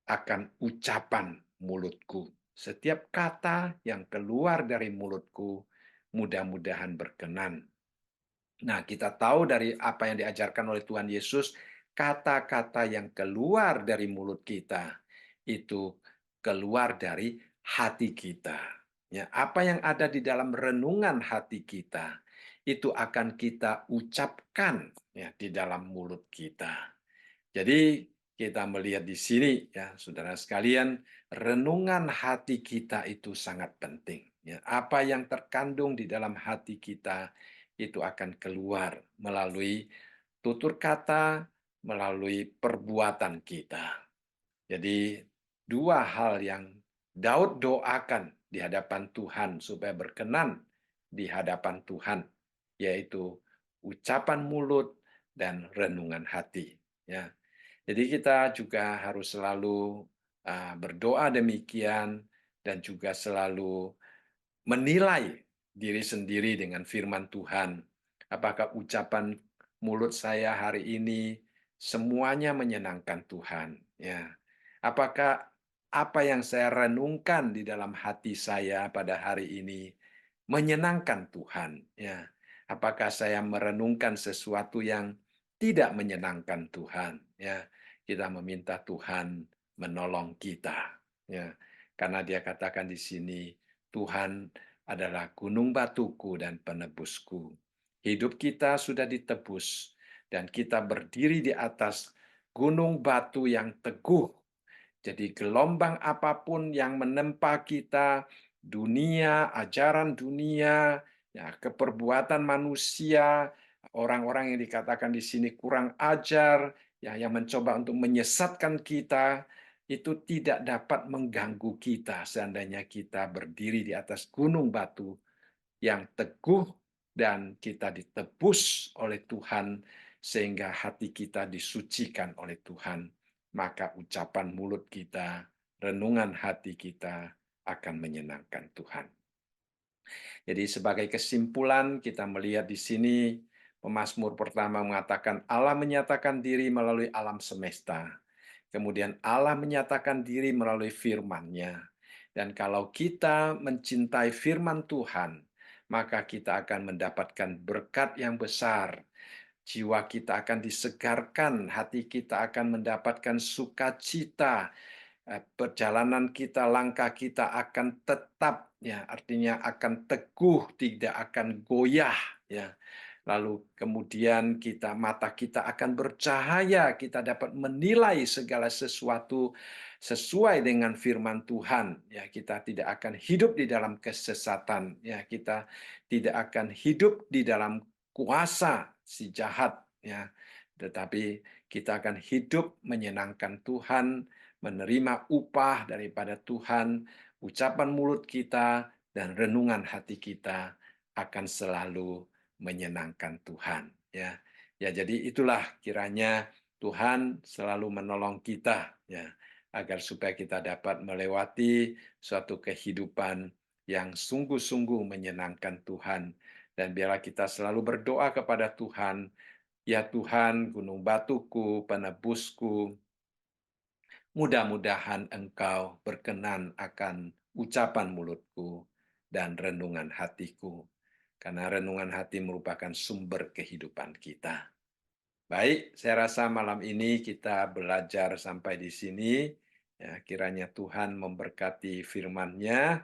akan ucapan mulutku. Setiap kata yang keluar dari mulutku, mudah-mudahan berkenan. Nah, kita tahu dari apa yang diajarkan oleh Tuhan Yesus, kata-kata yang keluar dari mulut kita itu keluar dari hati kita. Ya, apa yang ada di dalam renungan hati kita itu akan kita ucapkan ya di dalam mulut kita. Jadi kita melihat di sini ya, saudara sekalian, renungan hati kita itu sangat penting. Ya, apa yang terkandung di dalam hati kita itu akan keluar melalui tutur kata, melalui perbuatan kita. Jadi dua hal yang Daud doakan di hadapan Tuhan supaya berkenan di hadapan Tuhan, yaitu ucapan mulut dan renungan hati. Ya, jadi kita juga harus selalu berdoa demikian dan juga selalu menilai diri sendiri dengan firman Tuhan. Apakah ucapan mulut saya hari ini semuanya menyenangkan Tuhan? Ya. Apakah apa yang saya renungkan di dalam hati saya pada hari ini menyenangkan Tuhan? Ya. Apakah saya merenungkan sesuatu yang tidak menyenangkan Tuhan? Ya. Kita meminta Tuhan menolong kita. Ya. Karena dia katakan di sini, Tuhan adalah gunung batuku dan penebusku. Hidup kita sudah ditebus dan kita berdiri di atas gunung batu yang teguh. Jadi gelombang apapun yang menempa kita, dunia, ajaran dunia, ya, keperbuatan manusia, orang-orang yang dikatakan di sini kurang ajar, ya, yang mencoba untuk menyesatkan kita, itu tidak dapat mengganggu kita seandainya kita berdiri di atas gunung batu yang teguh dan kita ditebus oleh Tuhan sehingga hati kita disucikan oleh Tuhan. Maka ucapan mulut kita, renungan hati kita akan menyenangkan Tuhan. Jadi sebagai kesimpulan kita melihat di sini Pemazmur pertama mengatakan Allah menyatakan diri melalui alam semesta. Kemudian Allah menyatakan diri melalui firman-Nya. Dan kalau kita mencintai firman Tuhan, maka kita akan mendapatkan berkat yang besar. Jiwa kita akan disegarkan, hati kita akan mendapatkan sukacita, perjalanan kita, langkah kita akan tetap, ya, artinya akan teguh, tidak akan goyah, ya. Lalu kemudian mata kita akan bercahaya, kita dapat menilai segala sesuatu sesuai dengan firman Tuhan. Ya, kita tidak akan hidup di dalam kesesatan, ya, kita tidak akan hidup di dalam kuasa si jahat, ya. Tetapi kita akan hidup menyenangkan Tuhan, menerima upah daripada Tuhan, ucapan mulut kita dan renungan hati kita akan selalu menyenangkan Tuhan. Ya, ya, jadi itulah kiranya Tuhan selalu menolong kita, ya, agar supaya kita dapat melewati suatu kehidupan yang sungguh-sungguh menyenangkan Tuhan. Dan biarlah kita selalu berdoa kepada Tuhan, ya Tuhan, gunung batuku, penebusku, Mudah-mudahan engkau berkenan akan ucapan mulutku dan renungan hatiku, karena renungan hati merupakan sumber kehidupan kita. Baik, saya rasa malam ini kita belajar sampai di sini. Ya, kiranya Tuhan memberkati firman-Nya